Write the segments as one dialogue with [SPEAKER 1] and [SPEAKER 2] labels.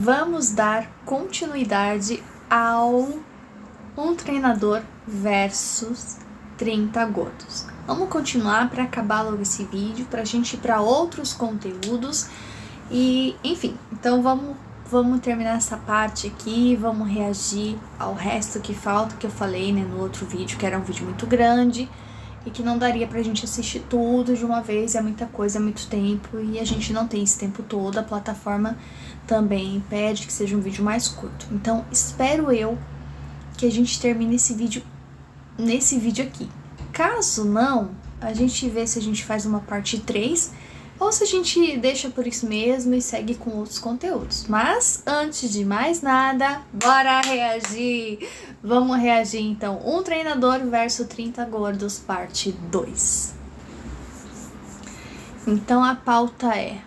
[SPEAKER 1] Vamos dar continuidade ao um treinador versus 30 gordos. Vamos continuar para acabar logo esse vídeo, para a gente ir para outros conteúdos e, enfim, então vamos terminar essa parte aqui, vamos reagir ao resto que falta, que eu falei, né, no outro vídeo, que era um vídeo muito grande e que não daria pra gente assistir tudo de uma vez, é muita coisa, é muito tempo e a gente não tem esse tempo todo, a plataforma também pede que seja um vídeo mais curto. Então, espero eu que a gente termine esse vídeo nesse vídeo aqui. Caso não, a gente vê se a gente faz uma parte 3 ou se a gente deixa por isso mesmo e segue com outros conteúdos. Mas, antes de mais nada, bora reagir! Vamos reagir, então. Um treinador versus 30 gordos, parte 2. Então, a pauta é: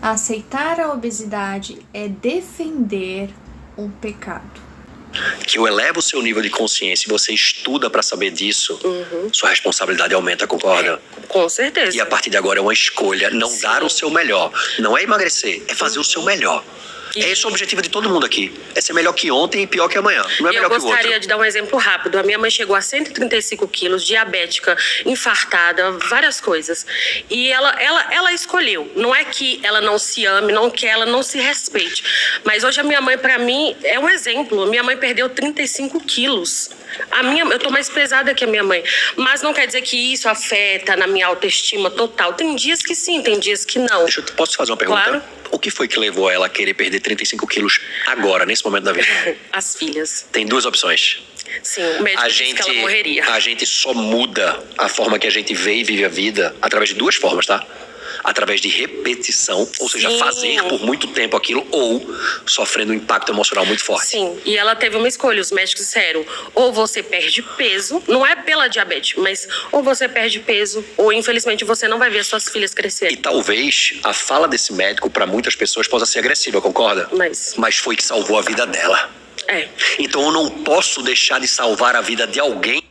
[SPEAKER 1] aceitar a obesidade é defender um pecado.
[SPEAKER 2] Que eu elevo o seu nível de consciência e você estuda pra saber disso, sua responsabilidade aumenta, concorda?
[SPEAKER 3] Com certeza.
[SPEAKER 2] E a partir de agora é uma escolha, não
[SPEAKER 3] Sim.
[SPEAKER 2] dar o seu melhor. Não é emagrecer, é fazer o seu melhor.
[SPEAKER 3] E...
[SPEAKER 2] É esse o objetivo de todo mundo aqui. É ser melhor que ontem e pior que amanhã. Não é melhor que o outro.
[SPEAKER 3] Eu gostaria de dar um exemplo rápido. A minha mãe chegou a 135 quilos, diabética, infartada, várias coisas. E ela escolheu. Não é que ela não se ame, não que ela não se respeite. Mas hoje a minha mãe, pra mim, é um exemplo. Minha mãe perdeu 35 quilos. Eu tô mais pesada que a minha mãe. Mas não quer dizer que isso afeta na minha autoestima total. Tem dias que sim, tem dias que não.
[SPEAKER 2] Posso te fazer uma pergunta?
[SPEAKER 3] Claro.
[SPEAKER 2] O que foi que levou ela a querer perder 35 quilos agora, nesse momento da vida?
[SPEAKER 3] As filhas.
[SPEAKER 2] Tem duas opções.
[SPEAKER 3] Sim, o médico disse que ela morreria.
[SPEAKER 2] A gente só muda a forma que a gente vê e vive a vida através de duas formas, tá? Através de repetição, ou seja,
[SPEAKER 3] Sim.
[SPEAKER 2] fazer por muito tempo aquilo, ou sofrendo um impacto emocional muito forte.
[SPEAKER 3] Sim, e ela teve uma escolha. Os médicos disseram: ou você perde peso, não é pela diabetes, mas ou você perde peso, ou infelizmente você não vai ver suas filhas
[SPEAKER 2] E
[SPEAKER 3] crescerem.
[SPEAKER 2] talvez a fala desse médico para muitas pessoas possa ser agressiva, concorda?
[SPEAKER 3] Mas
[SPEAKER 2] foi que salvou a vida dela.
[SPEAKER 3] é.
[SPEAKER 2] Então eu não posso deixar de salvar a vida de alguém.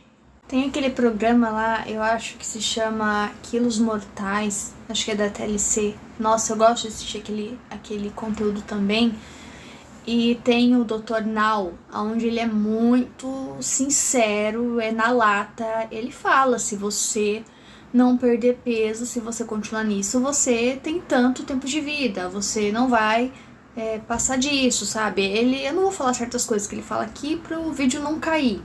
[SPEAKER 1] Tem aquele programa lá, eu acho que se chama Quilos Mortais, acho que é da TLC. Nossa, eu gosto de assistir aquele conteúdo também. E tem o Dr. Now, onde ele é muito sincero, é na lata. Ele fala, se você não perder peso, se você continuar nisso, você tem tanto tempo de vida, você não vai passar disso, sabe? Eu não vou falar certas coisas que ele fala aqui pro vídeo não cair.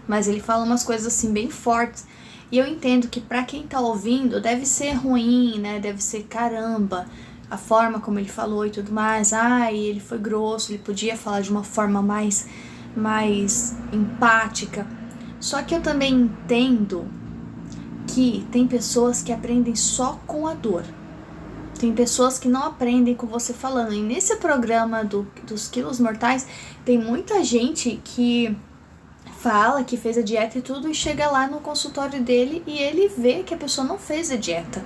[SPEAKER 1] Mas ele fala umas coisas assim bem fortes. E eu entendo que pra quem tá ouvindo deve ser ruim, né? Deve ser caramba. A forma como ele falou e tudo mais. Ele foi grosso, ele podia falar de uma forma mais empática. Só que eu também entendo que tem pessoas que aprendem só com a dor. Tem pessoas que não aprendem com você falando. E nesse programa dos Quilos Mortais, tem muita gente que fala que fez a dieta e tudo, e chega lá no consultório dele e ele vê que a pessoa não fez a dieta.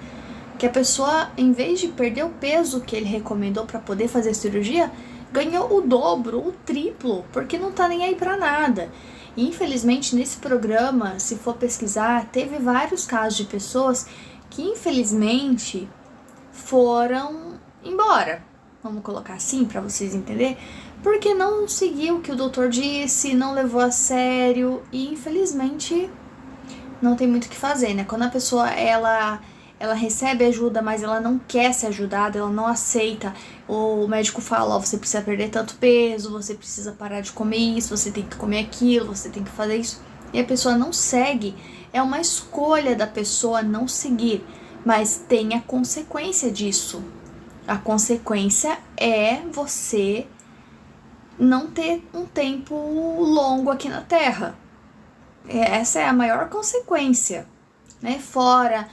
[SPEAKER 1] Que a pessoa, em vez de perder o peso que ele recomendou para poder fazer a cirurgia, ganhou o dobro, o triplo, porque não tá nem aí pra nada. E infelizmente nesse programa, se for pesquisar, teve vários casos de pessoas que infelizmente foram embora. Vamos colocar assim para vocês entenderem. Porque não seguiu o que o doutor disse, não levou a sério e infelizmente não tem muito o que fazer, né? Quando a pessoa ela recebe ajuda, mas ela não quer ser ajudada, ela não aceita, o médico fala, você precisa perder tanto peso, você precisa parar de comer isso, você tem que comer aquilo, você tem que fazer isso, e a pessoa não segue, é uma escolha da pessoa não seguir, mas tem a consequência disso. A consequência é você não ter um tempo longo aqui na Terra. Essa é a maior consequência, né? Fora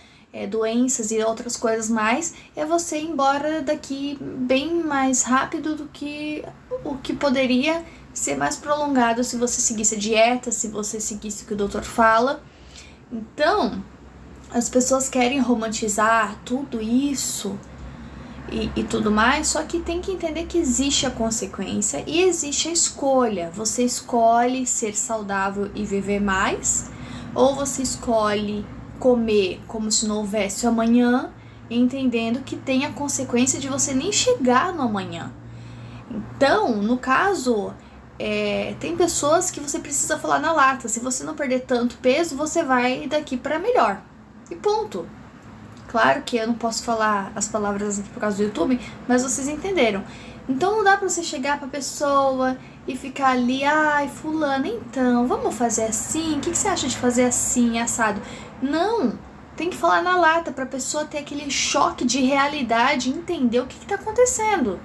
[SPEAKER 1] doenças e outras coisas mais, é você ir embora daqui bem mais rápido do que o que poderia ser mais prolongado se você seguisse a dieta, se você seguisse o que o doutor fala. Então, as pessoas querem romantizar tudo isso e tudo mais, só que tem que entender que existe a consequência e existe a escolha. Você escolhe ser saudável e viver mais, ou você escolhe comer como se não houvesse amanhã, entendendo que tem a consequência de você nem chegar no amanhã. Então, no caso, tem pessoas que você precisa falar na lata. Se você não perder tanto peso, você vai daqui pra melhor. E ponto. Claro que eu não posso falar as palavras aqui por causa do YouTube, mas vocês entenderam. Então não dá pra você chegar pra pessoa e ficar ali, ai, fulana, então, vamos fazer assim? O que você acha de fazer assim, assado? Não, tem que falar na lata pra pessoa ter aquele choque de realidade e entender o que tá acontecendo.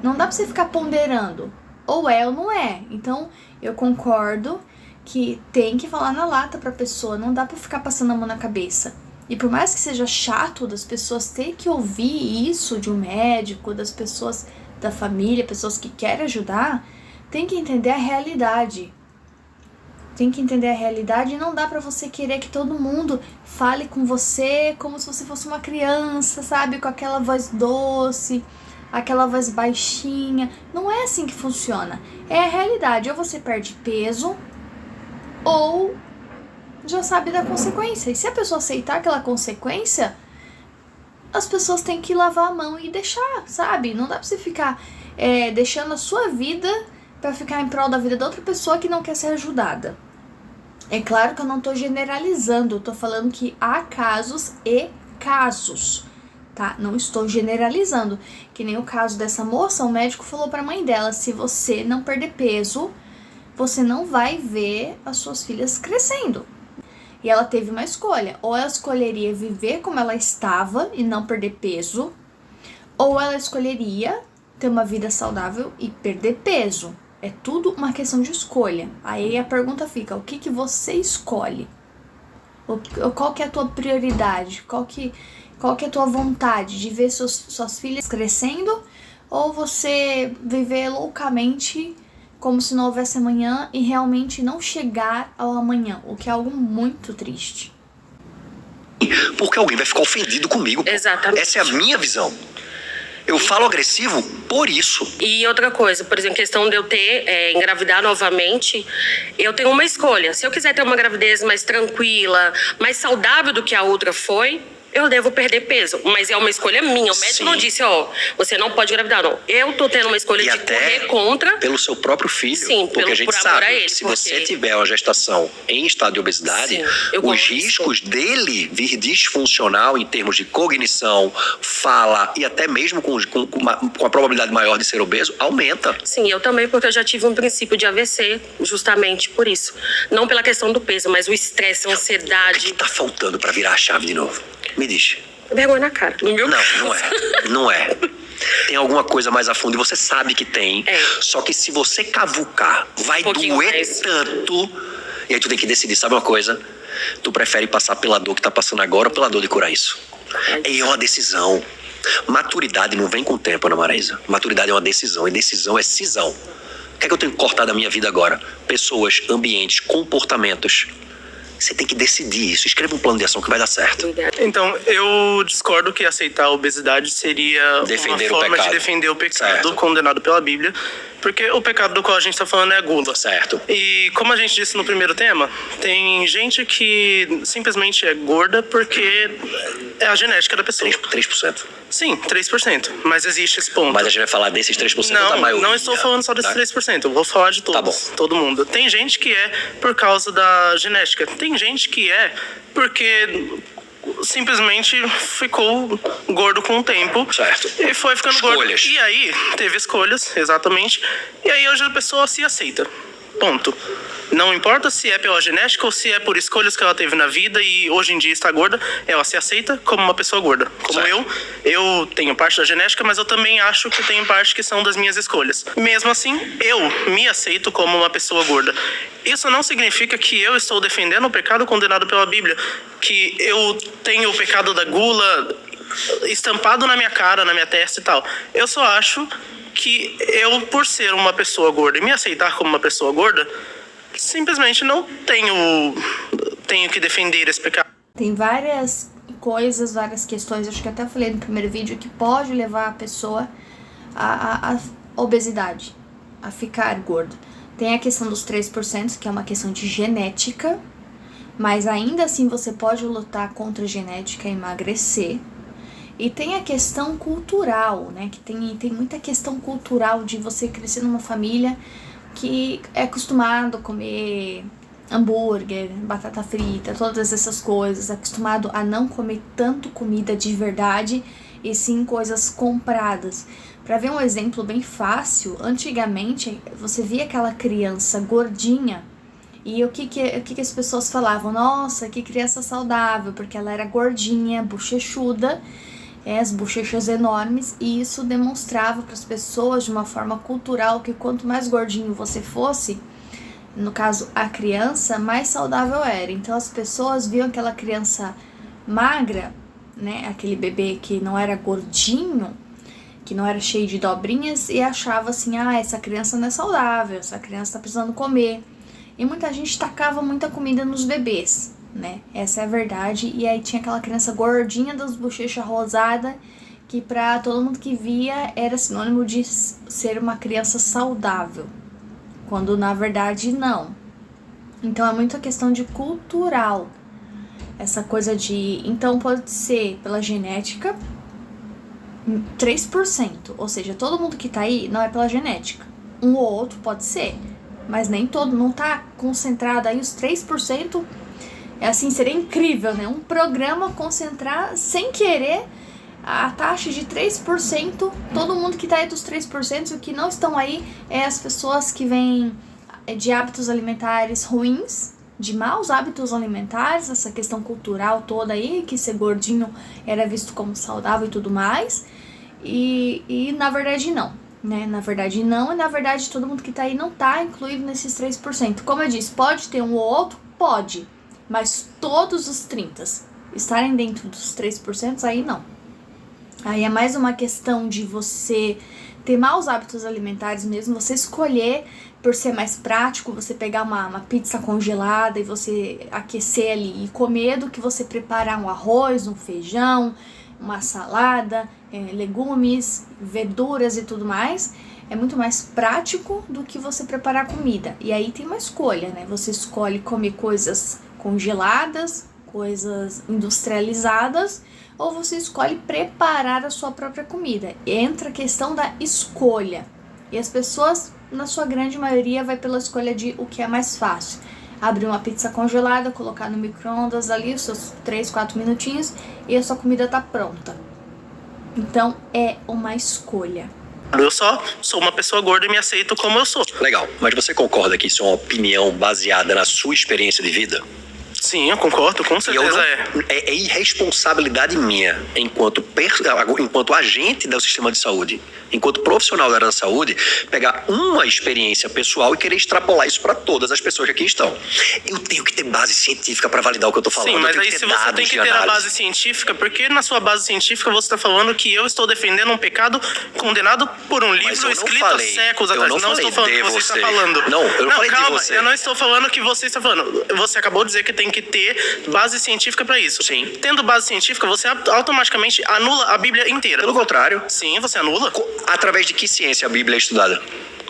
[SPEAKER 1] Não dá pra você ficar ponderando, ou é ou não é. Então, eu concordo que tem que falar na lata pra pessoa, não dá pra ficar passando a mão na cabeça. E por mais que seja chato das pessoas ter que ouvir isso de um médico, das pessoas da família, pessoas que querem ajudar, tem que entender a realidade. Tem que entender a realidade e não dá pra você querer que todo mundo fale com você como se você fosse uma criança, sabe? Com aquela voz doce, aquela voz baixinha. Não é assim que funciona. É a realidade. Ou você perde peso, ou já sabe da consequência. E se a pessoa aceitar aquela consequência, as pessoas têm que lavar a mão e deixar, sabe? Não dá pra você ficar deixando a sua vida pra ficar em prol da vida da outra pessoa que não quer ser ajudada. É claro que eu não tô generalizando, eu tô falando que há casos e casos, tá? Não estou generalizando. Que nem o caso dessa moça, o médico falou pra mãe dela, se você não perder peso, você não vai ver as suas filhas crescendo. E ela teve uma escolha, ou ela escolheria viver como ela estava e não perder peso, ou ela escolheria ter uma vida saudável e perder peso. É tudo uma questão de escolha. Aí a pergunta fica, o que você escolhe? Qual que é a tua prioridade? Qual que é a tua vontade de ver suas filhas crescendo? Ou você viver loucamente como se não houvesse amanhã e realmente não chegar ao amanhã, o que é algo muito triste.
[SPEAKER 2] Porque alguém vai ficar ofendido comigo.
[SPEAKER 3] Exatamente.
[SPEAKER 2] Essa é a minha visão. Eu falo agressivo por isso.
[SPEAKER 3] E outra coisa, por exemplo, questão de eu engravidar novamente, eu tenho uma escolha. Se eu quiser ter uma gravidez mais tranquila, mais saudável do que a outra foi, eu devo perder peso, mas é uma escolha minha. O médico não disse, você não pode engravidar, não. Eu tô tendo uma escolha de correr contra.
[SPEAKER 2] Pelo seu próprio filho.
[SPEAKER 3] Sim,
[SPEAKER 2] porque a gente sabe que se você tiver uma gestação em estado de obesidade, os riscos dele vir disfuncional em termos de cognição, fala e até mesmo com a probabilidade maior de ser obeso, aumenta.
[SPEAKER 3] Sim, eu também, porque eu já tive um princípio de AVC, justamente por isso. Não pela questão do peso, mas o estresse, a ansiedade.
[SPEAKER 2] O que tá faltando pra virar a chave de novo? Me diz.
[SPEAKER 3] Vergonha na cara.
[SPEAKER 2] Não é. Tem alguma coisa mais a fundo e você sabe que tem. Só que se você cavucar, vai doer tanto. E aí tu tem que decidir, sabe uma coisa? Tu prefere passar pela dor que tá passando agora ou pela dor de curar isso? É uma decisão. Maturidade não vem com o tempo, Ana Maraísa. Maturidade é uma decisão. E decisão é cisão. O que é que eu tenho que cortar da minha vida agora? Pessoas, ambientes, comportamentos. Você tem que decidir isso. Escreva um plano de ação que vai dar certo.
[SPEAKER 4] Então, eu discordo que aceitar a obesidade seria
[SPEAKER 2] defender
[SPEAKER 4] uma forma de defender o pecado condenado pela Bíblia. Porque o pecado do qual a gente está falando é a gula.
[SPEAKER 2] Certo.
[SPEAKER 4] E como a gente disse no primeiro tema, tem gente que simplesmente é gorda porque é a genética da pessoa.
[SPEAKER 2] 3%.
[SPEAKER 4] Sim, 3%. Mas existe esse ponto.
[SPEAKER 2] Mas a gente vai falar desses 3% da maioria.
[SPEAKER 4] Não estou falando só desses 3%. Eu vou falar de todos.
[SPEAKER 2] Tá bom.
[SPEAKER 4] Todo mundo. Tem gente que é por causa da genética. Tem gente que é porque simplesmente ficou gordo com o tempo.
[SPEAKER 2] Certo.
[SPEAKER 4] E foi ficando gordo. E aí, teve escolhas, exatamente. E aí hoje a pessoa se aceita. Ponto. Não importa se é pela genética ou se é por escolhas que ela teve na vida e hoje em dia está gorda, ela se aceita como uma pessoa gorda. Como eu tenho parte da genética, mas eu também acho que tem parte que são das minhas escolhas. Mesmo assim, eu me aceito como uma pessoa gorda. Isso não significa que eu estou defendendo o pecado condenado pela Bíblia, que eu tenho o pecado da gula estampado na minha cara, na minha testa e tal. Eu só acho que eu, por ser uma pessoa gorda e me aceitar como uma pessoa gorda, simplesmente não tenho que defender esse pecado.
[SPEAKER 1] Tem várias coisas, várias questões, acho que até falei no primeiro vídeo, que pode levar a pessoa à obesidade, a ficar gorda. Tem a questão dos 3%, que é uma questão de genética, mas ainda assim você pode lutar contra a genética e emagrecer. E tem a questão cultural, né? Que tem muita questão cultural de você crescer numa família que é acostumado a comer hambúrguer, batata frita, todas essas coisas, acostumado a não comer tanto comida de verdade e sim coisas compradas. Para ver um exemplo bem fácil, antigamente você via aquela criança gordinha e o que as pessoas falavam? Nossa, que criança saudável, porque ela era gordinha, bochechuda, as bochechas enormes, e isso demonstrava para as pessoas de uma forma cultural que quanto mais gordinho você fosse, no caso a criança, mais saudável era. Então as pessoas viam aquela criança magra, né, aquele bebê que não era gordinho, que não era cheio de dobrinhas, e achava assim, essa criança não é saudável, essa criança tá precisando comer. E muita gente tacava muita comida nos bebês, né? Essa é a verdade. E aí tinha aquela criança gordinha das bochechas rosadas, que pra todo mundo que via era sinônimo de ser uma criança saudável, quando na verdade não. Então é muita questão de cultural. Essa coisa de... Então pode ser pela genética, 3%. Ou seja, todo mundo que tá aí não é pela genética. Um ou outro pode ser, mas nem todo, não tá concentrado aí os 3%. É assim, seria incrível, né? Um programa concentrar sem querer a taxa de 3%, todo mundo que tá aí dos 3%, o que não estão aí é as pessoas que vêm de hábitos alimentares ruins, de maus hábitos alimentares, essa questão cultural toda aí, que ser gordinho era visto como saudável e tudo mais, e na verdade não, né? Na verdade não, e na verdade todo mundo que tá aí não tá incluído nesses 3%. Como eu disse, pode ter um ou outro? Pode, mas todos os 30% estarem dentro dos 3%, aí não. Aí é mais uma questão de você ter maus hábitos alimentares mesmo, você escolher, por ser mais prático, você pegar uma pizza congelada e você aquecer ali e comer, do que você preparar um arroz, um feijão, uma salada, legumes, verduras e tudo mais. É muito mais prático do que você preparar comida. E aí tem uma escolha, né? Você escolhe comer coisas congeladas, coisas industrializadas, ou você escolhe preparar a sua própria comida. Entra a questão da escolha. E as pessoas, na sua grande maioria, vai pela escolha de o que é mais fácil. Abrir uma pizza congelada, colocar no micro-ondas ali os seus 3, 4 minutinhos e a sua comida tá pronta. Então é uma escolha.
[SPEAKER 4] Eu só sou uma pessoa gorda e me aceito como eu sou.
[SPEAKER 2] Legal, mas você concorda que isso é uma opinião baseada na sua experiência de vida?
[SPEAKER 4] Sim, eu concordo, com certeza
[SPEAKER 2] é irresponsabilidade minha, enquanto agente do sistema de saúde, enquanto profissional da área da saúde, pegar uma experiência pessoal e querer extrapolar isso para todas as pessoas que aqui estão. Eu tenho que ter base científica para validar o que eu tô falando.
[SPEAKER 4] Sim, mas aí se você tem que ter a base científica, porque na sua base científica você está falando que eu estou defendendo um pecado condenado por um livro escrito há séculos atrás. Não estou falando o que você está falando.
[SPEAKER 2] Não, eu não falei
[SPEAKER 4] calma,
[SPEAKER 2] de você.
[SPEAKER 4] Eu não estou falando o que você está falando. Você acabou de dizer que tem que ter base científica para isso.
[SPEAKER 2] Sim.
[SPEAKER 4] Tendo base científica, você automaticamente anula a Bíblia inteira.
[SPEAKER 2] Pelo contrário.
[SPEAKER 4] Sim, você anula.
[SPEAKER 2] Através de que ciência a Bíblia é estudada?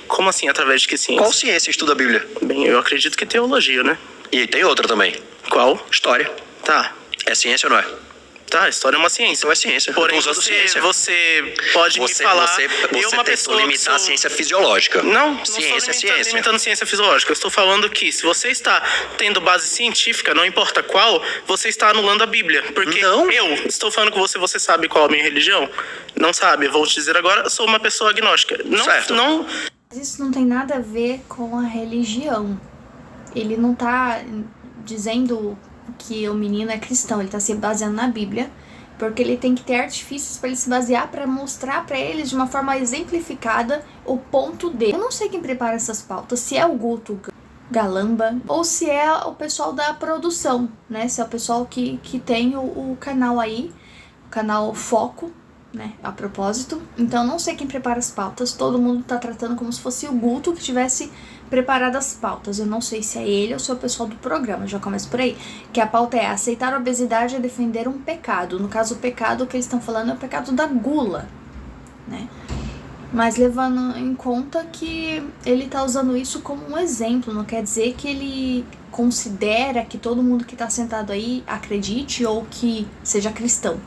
[SPEAKER 4] Como assim, através de que ciência?
[SPEAKER 2] Qual ciência estuda a Bíblia?
[SPEAKER 4] Bem, eu acredito que teologia, né?
[SPEAKER 2] E tem outra também.
[SPEAKER 4] Qual?
[SPEAKER 2] História.
[SPEAKER 4] Tá.
[SPEAKER 2] É ciência ou não é?
[SPEAKER 4] Tá, história é uma ciência.
[SPEAKER 2] Então é ciência.
[SPEAKER 4] Porém,
[SPEAKER 2] usando ciência.
[SPEAKER 4] Você pode me falar...
[SPEAKER 2] Você
[SPEAKER 4] uma pessoa
[SPEAKER 2] limitar a ciência fisiológica.
[SPEAKER 4] Não
[SPEAKER 2] ciência é ciência.
[SPEAKER 4] limitando ciência fisiológica. Eu estou falando que se você está tendo base científica, não importa qual, você está anulando a Bíblia. Porque
[SPEAKER 2] não.
[SPEAKER 4] Eu estou falando com você sabe qual é a minha religião? Não sabe, eu vou te dizer agora, eu sou uma pessoa agnóstica.
[SPEAKER 2] Certo.
[SPEAKER 1] Isso não tem nada a ver com a religião. Ele não tá dizendo que o menino é cristão, ele tá se baseando na Bíblia, porque ele tem que ter artifícios para ele se basear, para mostrar para eles de uma forma exemplificada o ponto dele. Eu não sei quem prepara essas pautas, se é o Guto Galamba ou se é o pessoal da produção, né? Se é o pessoal que tem o canal aí, o canal Foco, né? A propósito. Então não sei quem prepara as pautas, todo mundo tá tratando como se fosse o Guto que tivesse preparado as pautas. Eu não sei se é ele ou se é o pessoal do programa, já começa por aí. Que a pauta é: aceitar a obesidade é defender um pecado. No caso, o pecado que eles estão falando é o pecado da gula, né? Mas levando em conta que ele tá usando isso como um exemplo, não quer dizer que ele considera que todo mundo que tá sentado aí acredite ou que seja cristão.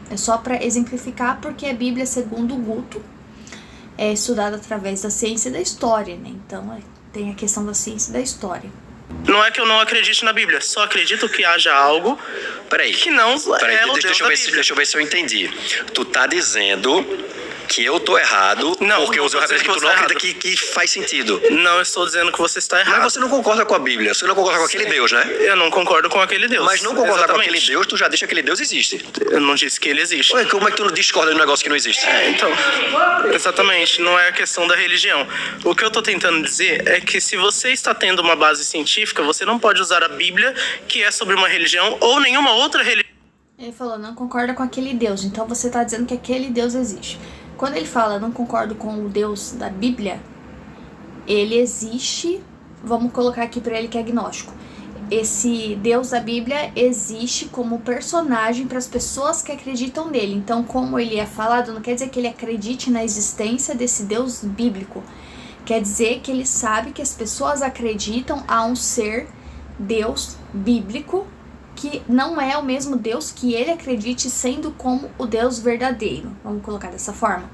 [SPEAKER 1] É só para exemplificar, porque a Bíblia, segundo o Guto, é estudada através da ciência e da história, né? Então tem a questão da ciência e da história.
[SPEAKER 4] Não é que eu não acredite na Bíblia, só acredito que haja algo que não é o Deus da Bíblia.
[SPEAKER 2] Deixa eu ver se eu entendi. Tu tá dizendo que eu tô errado porque eu acredito que tu não acredita que faz sentido.
[SPEAKER 4] Não, eu estou dizendo que você está errado.
[SPEAKER 2] Mas você não concorda com a Bíblia, você não concorda com aquele Deus, né?
[SPEAKER 4] Eu não concordo com aquele Deus.
[SPEAKER 2] Mas não concordar com aquele Deus, tu já deixa que aquele Deus existe.
[SPEAKER 4] Eu não disse que ele existe.
[SPEAKER 2] Ué, como é que tu não discorda de um negócio que não existe?
[SPEAKER 4] Então, exatamente, não é a questão da religião. O que eu tô tentando dizer é que se você está tendo uma base científica, você não pode usar a Bíblia, que é sobre uma religião, ou nenhuma outra religião.
[SPEAKER 1] Ele falou, não concorda com aquele Deus, então você tá dizendo que aquele Deus existe. Quando ele fala, não concordo com o Deus da Bíblia, ele existe, vamos colocar aqui pra ele que é agnóstico. Esse Deus da Bíblia existe como personagem para as pessoas que acreditam nele. Então, como ele é falado, não quer dizer que ele acredite na existência desse Deus bíblico. Quer dizer que ele sabe que as pessoas acreditam a um ser Deus bíblico, que não é o mesmo Deus que ele acredite sendo como o Deus verdadeiro. Vamos colocar dessa forma.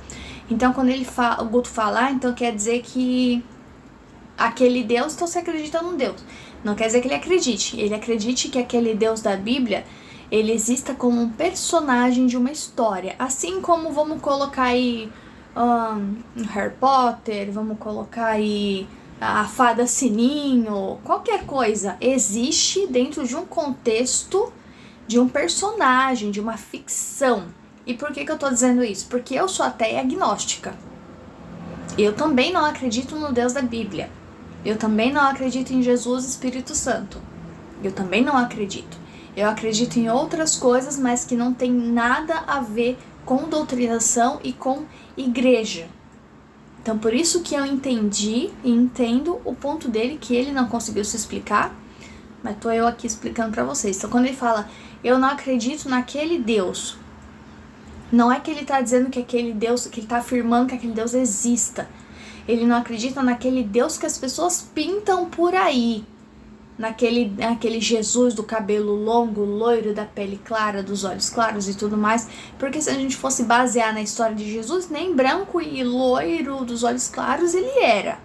[SPEAKER 1] Então, quando o Guto fala, então quer dizer que aquele Deus, então você acredita num Deus. Não quer dizer que ele acredite que aquele Deus da Bíblia, ele exista como um personagem de uma história. Assim como vamos colocar aí Harry Potter, vamos colocar aí a Fada Sininho, qualquer coisa existe dentro de um contexto de um personagem, de uma ficção. E por que eu tô dizendo isso? Porque eu sou ateia agnóstica. Eu também não acredito no Deus da Bíblia. Eu também não acredito em Jesus e Espírito Santo. Eu também não acredito. Eu acredito em outras coisas, mas que não tem nada a ver com doutrinação e com igreja. Então, por isso que eu entendi e entendo o ponto dele, que ele não conseguiu se explicar, mas tô eu aqui explicando pra vocês. Então, quando ele fala, eu não acredito naquele Deus, não é que ele tá dizendo que aquele Deus, que ele tá afirmando que aquele Deus exista. Ele não acredita naquele Deus que as pessoas pintam por aí. Naquele Jesus do cabelo longo, loiro, da pele clara, dos olhos claros e tudo mais. Porque se a gente fosse basear na história de Jesus, nem branco e loiro dos olhos claros ele era.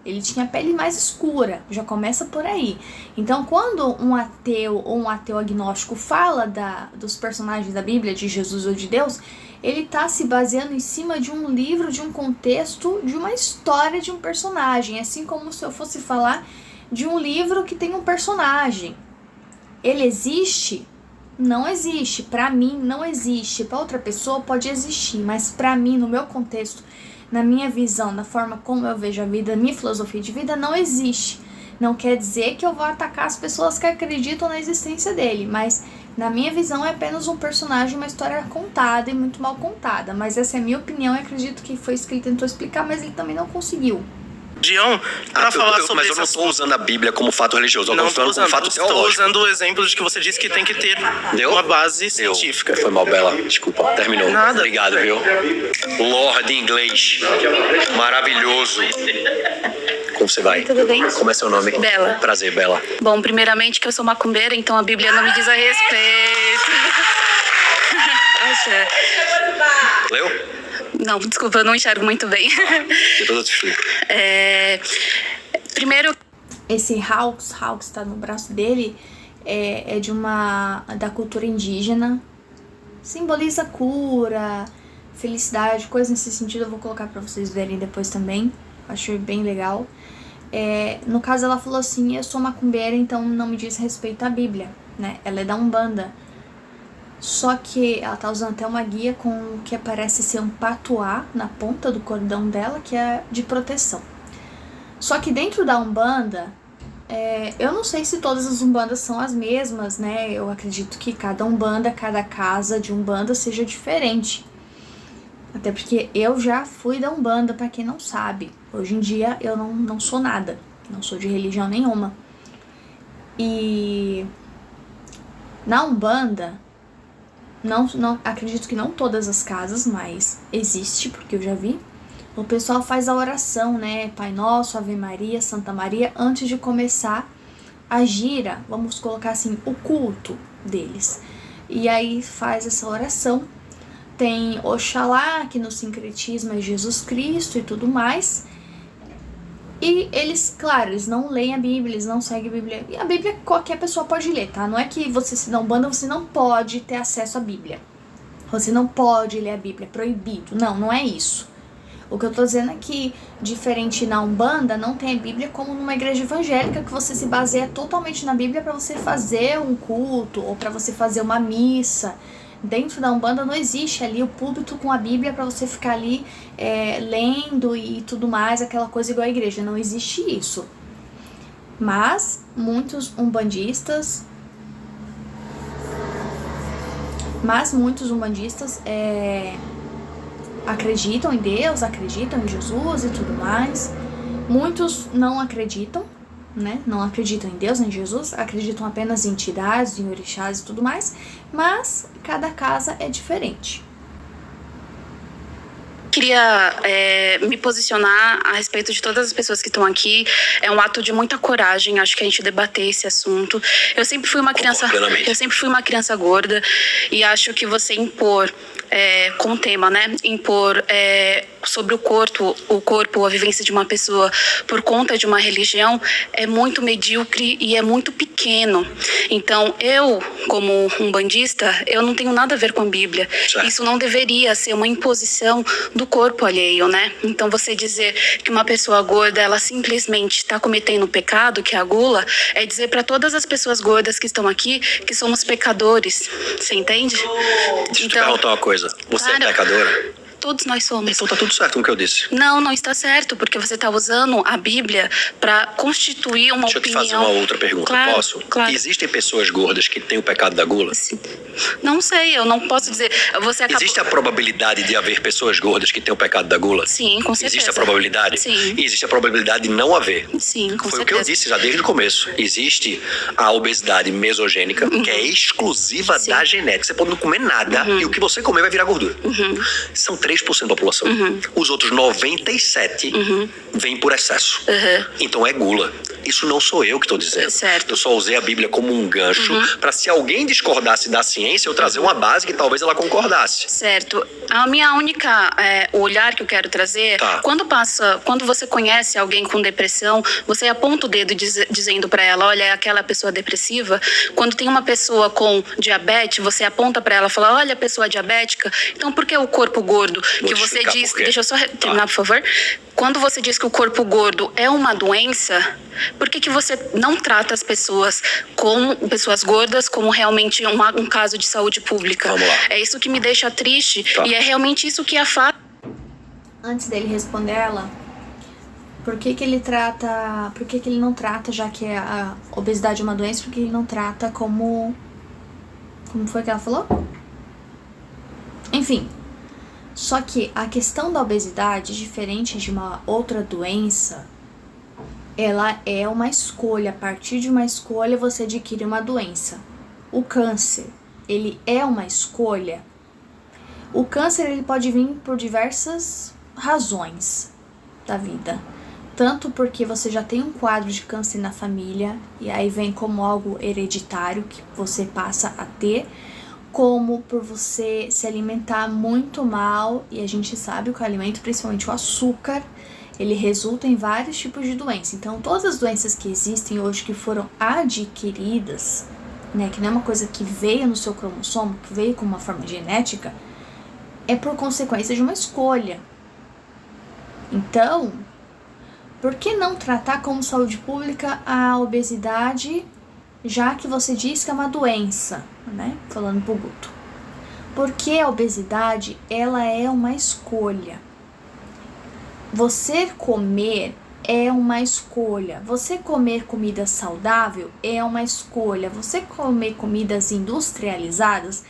[SPEAKER 1] Ele tinha a pele mais escura, já começa por aí. Então, quando um ateu ou um ateu agnóstico fala dos personagens da Bíblia, de Jesus ou de Deus, ele está se baseando em cima de um livro, de um contexto, de uma história de um personagem. Assim como se eu fosse falar de um livro que tem um personagem. Ele existe? Não existe. Para mim, não existe. Para outra pessoa pode existir, mas para mim, no meu contexto, na minha visão, na forma como eu vejo a vida, na minha filosofia de vida, não existe. Não quer dizer que eu vou atacar as pessoas que acreditam na existência dele, mas na minha visão é apenas um personagem, uma história contada e muito mal contada. Mas essa é a minha opinião e acredito que foi isso que ele tentou explicar, mas ele também não conseguiu.
[SPEAKER 4] Pra falar sobre
[SPEAKER 2] mas eu não estou usando a Bíblia como fato religioso, eu estou usando como fato teológico.
[SPEAKER 4] Estou usando o exemplo de que você disse que tem que ter uma base científica.
[SPEAKER 2] Foi mal, Bela. Desculpa, terminou.
[SPEAKER 4] Nada.
[SPEAKER 2] Obrigado, viu? Lorde inglês. Maravilhoso. Como você vai?
[SPEAKER 5] Tudo bem?
[SPEAKER 2] Como é seu nome?
[SPEAKER 5] Bela.
[SPEAKER 2] Prazer, Bela.
[SPEAKER 5] Bom, primeiramente que eu sou macumbeira, então a Bíblia não me diz a respeito. Acha?
[SPEAKER 2] Leu?
[SPEAKER 5] Não, desculpa, eu não enxergo muito bem.
[SPEAKER 2] Depois eu te explico.
[SPEAKER 5] Primeiro...
[SPEAKER 1] Esse Hawks tá no braço dele, é da cultura indígena. Simboliza cura, felicidade, coisas nesse sentido. Eu vou colocar pra vocês verem depois também. Achei bem legal. No caso, ela falou assim, eu sou macumbeira, então não me diz respeito à Bíblia, né? Ela é da Umbanda. Só que ela tá usando até uma guia com o que parece ser um patuá na ponta do cordão dela, que é de proteção. Só que dentro da Umbanda, eu não sei se todas as Umbandas são as mesmas, né? Eu acredito que cada Umbanda, cada casa de Umbanda seja diferente. Até porque eu já fui da Umbanda, pra quem não sabe. Hoje em dia eu não sou nada, não sou de religião nenhuma. E na Umbanda, não acredito que não todas as casas, mas existe, porque eu já vi. O pessoal faz a oração, né? Pai Nosso, Ave Maria, Santa Maria, antes de começar a gira, vamos colocar assim, o culto deles. E aí faz essa oração. tem Oxalá, que no sincretismo é Jesus Cristo e tudo mais. E eles, claro, eles não leem a Bíblia, eles não seguem a Bíblia. E a Bíblia qualquer pessoa pode ler, tá? Não é que você se dá Umbanda, você não pode ter acesso à Bíblia. Você não pode ler a Bíblia, é proibido. Não, não é isso. O que eu tô dizendo é que, diferente na Umbanda, não tem a Bíblia como numa igreja evangélica, que você se baseia totalmente na Bíblia para você fazer um culto ou para você fazer uma missa. Dentro da Umbanda não existe ali o púlpito com a Bíblia para você ficar ali lendo e tudo mais, aquela coisa igual a igreja. Não existe isso. Mas muitos umbandistas acreditam em Deus, acreditam em Jesus e tudo mais. Muitos não acreditam, né? Não acreditam em Deus, nem em Jesus, acreditam apenas em entidades, em orixás e tudo mais, mas cada casa é diferente.
[SPEAKER 5] Queria me posicionar a respeito de todas as pessoas que estão aqui. É um ato de muita coragem, acho que a gente debater esse assunto. Eu sempre fui uma criança gorda e acho que você impor com o tema, né? Impor sobre o corpo, a vivência de uma pessoa por conta de uma religião é muito medíocre e é muito pequeno. Então, eu, como umbandista, eu não tenho nada a ver com a Bíblia. Certo. Isso não deveria ser uma imposição do corpo alheio, né? Então, você dizer que uma pessoa gorda, ela simplesmente está cometendo pecado, que é a gula, é dizer para todas as pessoas gordas que estão aqui que somos pecadores. Você entende?
[SPEAKER 2] Deixa eu te perguntar uma coisa. Você é pecadora?
[SPEAKER 5] Todos nós somos.
[SPEAKER 2] Então tá tudo certo com o que eu disse.
[SPEAKER 5] Não está certo, porque você tá usando a Bíblia para constituir uma opinião.
[SPEAKER 2] Deixa eu te fazer uma outra pergunta,
[SPEAKER 5] claro,
[SPEAKER 2] posso?
[SPEAKER 5] Claro.
[SPEAKER 2] Existem pessoas gordas que têm o pecado da gula?
[SPEAKER 5] Não sei, eu não posso dizer.
[SPEAKER 2] Existe a probabilidade de haver pessoas gordas que têm o pecado da gula?
[SPEAKER 5] Sim, com certeza.
[SPEAKER 2] Existe a probabilidade?
[SPEAKER 5] Sim.
[SPEAKER 2] E existe a probabilidade de não haver?
[SPEAKER 5] Sim, com certeza.
[SPEAKER 2] Foi o que eu disse já desde o começo. Existe a obesidade mesogênica, que é exclusiva da genética. Você pode não comer nada e o que você comer vai virar gordura. São 3% da população. Os outros 97% vêm por excesso. Então é gula. Isso não sou eu que estou dizendo.
[SPEAKER 5] Certo.
[SPEAKER 2] Eu só usei a Bíblia como um gancho para, se alguém discordasse da ciência, eu trazer uma base que talvez ela concordasse.
[SPEAKER 5] Certo. A minha única o olhar que eu quero trazer, quando você conhece alguém com depressão, você aponta o dedo dizendo para ela, olha, é aquela pessoa depressiva. Quando tem uma pessoa com diabetes, você aponta para ela e fala, olha, a pessoa diabética. Então, por que o corpo gordo? Que você diz, deixa eu só terminar, por favor. Quando você diz que o corpo gordo é uma doença, por que você não trata as pessoas gordas como realmente um caso de saúde pública?
[SPEAKER 2] Vamos lá.
[SPEAKER 5] É isso que me deixa triste e é realmente isso que afasta.
[SPEAKER 1] Antes dele responder ela, por que ele não trata, já que a obesidade é uma doença, por que ele não trata como foi que ela falou? Enfim. Só que a questão da obesidade, diferente de uma outra doença, ela é uma escolha. A partir de uma escolha, você adquire uma doença. O câncer, ele é uma escolha. O câncer, ele pode vir por diversas razões da vida. Tanto porque você já tem um quadro de câncer na família, e aí vem como algo hereditário que você passa a ter, como por você se alimentar muito mal, e a gente sabe que o alimento, principalmente o açúcar, ele resulta em vários tipos de doenças. Então, todas as doenças que existem hoje, que foram adquiridas, né, que não é uma coisa que veio no seu cromossomo, que veio com uma forma genética, é por consequência de uma escolha. Então, por que não tratar como saúde pública a obesidade, já que você diz que é uma doença, né? Falando pro Guto. Porque a obesidade, ela é uma escolha. Você comer é uma escolha. Você comer comida saudável é uma escolha. Você comer comidas industrializadas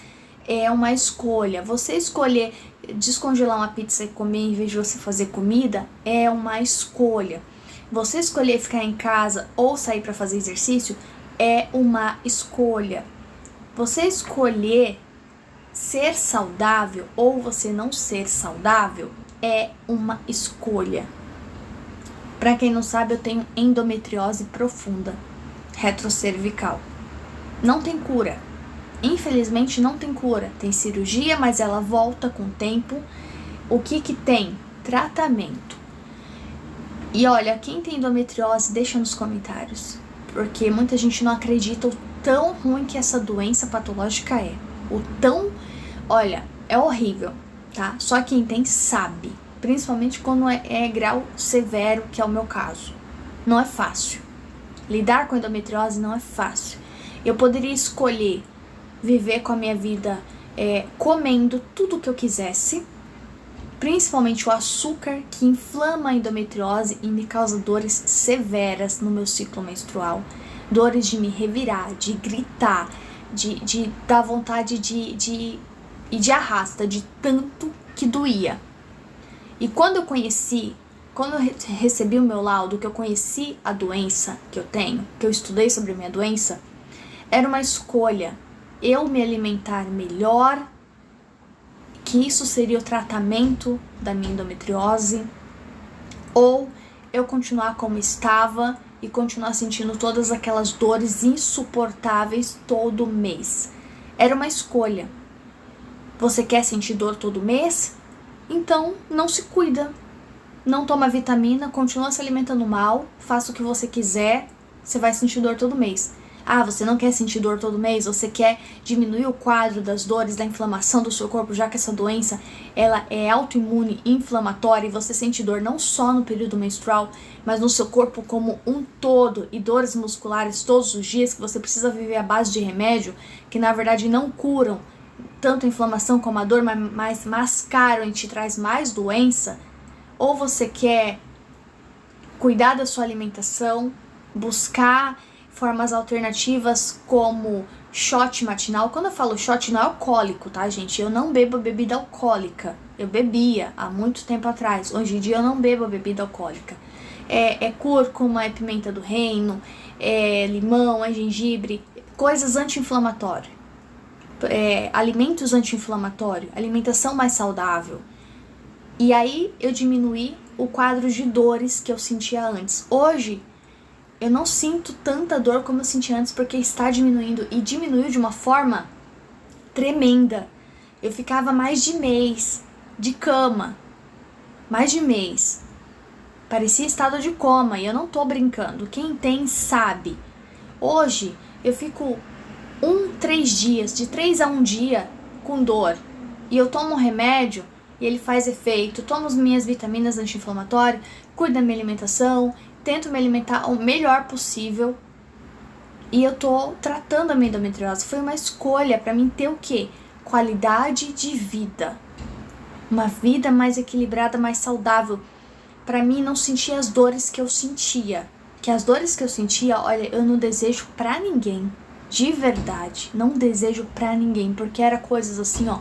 [SPEAKER 1] é uma escolha. Você escolher descongelar uma pizza e comer em vez de você fazer comida é uma escolha. Você escolher ficar em casa ou sair para fazer exercício é uma escolha. Você escolher ser saudável ou você não ser saudável é uma escolha. Para quem não sabe, eu tenho endometriose profunda, retrocervical. Não tem cura. Infelizmente não tem cura, tem cirurgia, mas ela volta com o tempo. O que tem? Tratamento. E olha, quem tem endometriose, deixa nos comentários, porque muita gente não acredita o tão ruim que essa doença patológica é. Olha, é horrível, tá? Só quem tem sabe, principalmente quando é grau severo, que é o meu caso. Não é fácil. Lidar com endometriose não é fácil. Eu poderia escolher viver com a minha vida comendo tudo o que eu quisesse, principalmente o açúcar, que inflama a endometriose e me causa dores severas no meu ciclo menstrual. Dores de me revirar, de gritar, de dar vontade de arrasta, de tanto que doía. E quando eu recebi o meu laudo, que eu conheci a doença que eu tenho, que eu estudei sobre a minha doença, era uma escolha. Eu me alimentar melhor, que isso seria o tratamento da minha endometriose, ou eu continuar como estava e continuar sentindo todas aquelas dores insuportáveis todo mês. Era uma escolha. Você quer sentir dor todo mês? Então não se cuida. Não toma vitamina, continua se alimentando mal, faça o que você quiser, você vai sentir dor todo mês. Ah, você não quer sentir dor todo mês? Você quer diminuir o quadro das dores, da inflamação do seu corpo, já que essa doença ela é autoimune, inflamatória, e você sente dor não só no período menstrual, mas no seu corpo como um todo, e dores musculares todos os dias, que você precisa viver à base de remédio, que na verdade não curam tanto a inflamação como a dor, mas mascaram e te traz mais doença. Ou você quer cuidar da sua alimentação, buscar formas alternativas como shot matinal. Quando eu falo shot, não é alcoólico, tá, gente? Eu não bebo bebida alcoólica. Eu bebia há muito tempo atrás. Hoje em dia eu não bebo bebida alcoólica. É cúrcuma, é pimenta do reino, é limão, é gengibre, coisas anti-inflamatórias. Alimentos anti-inflamatórios, alimentação mais saudável. E aí eu diminuí o quadro de dores que eu sentia antes. Hoje eu não sinto tanta dor como eu sentia antes, porque está diminuindo, e diminuiu de uma forma tremenda. Eu ficava mais de mês de cama, mais de mês. Parecia estado de coma, e eu não tô brincando. Quem tem sabe. Hoje eu fico 3 dias, de 3 a 1 dia com dor, e eu tomo um remédio e ele faz efeito. Tomo as minhas vitaminas anti-inflamatórias, cuido da minha alimentação, tento me alimentar o melhor possível, e eu tô tratando a minha endometriose. Foi uma escolha para mim ter o quê? Qualidade de vida. Uma vida mais equilibrada, mais saudável. Para mim não sentir as dores que eu sentia. Que as dores que eu sentia, olha, eu não desejo pra ninguém. De verdade, não desejo pra ninguém, porque era coisas assim, ó,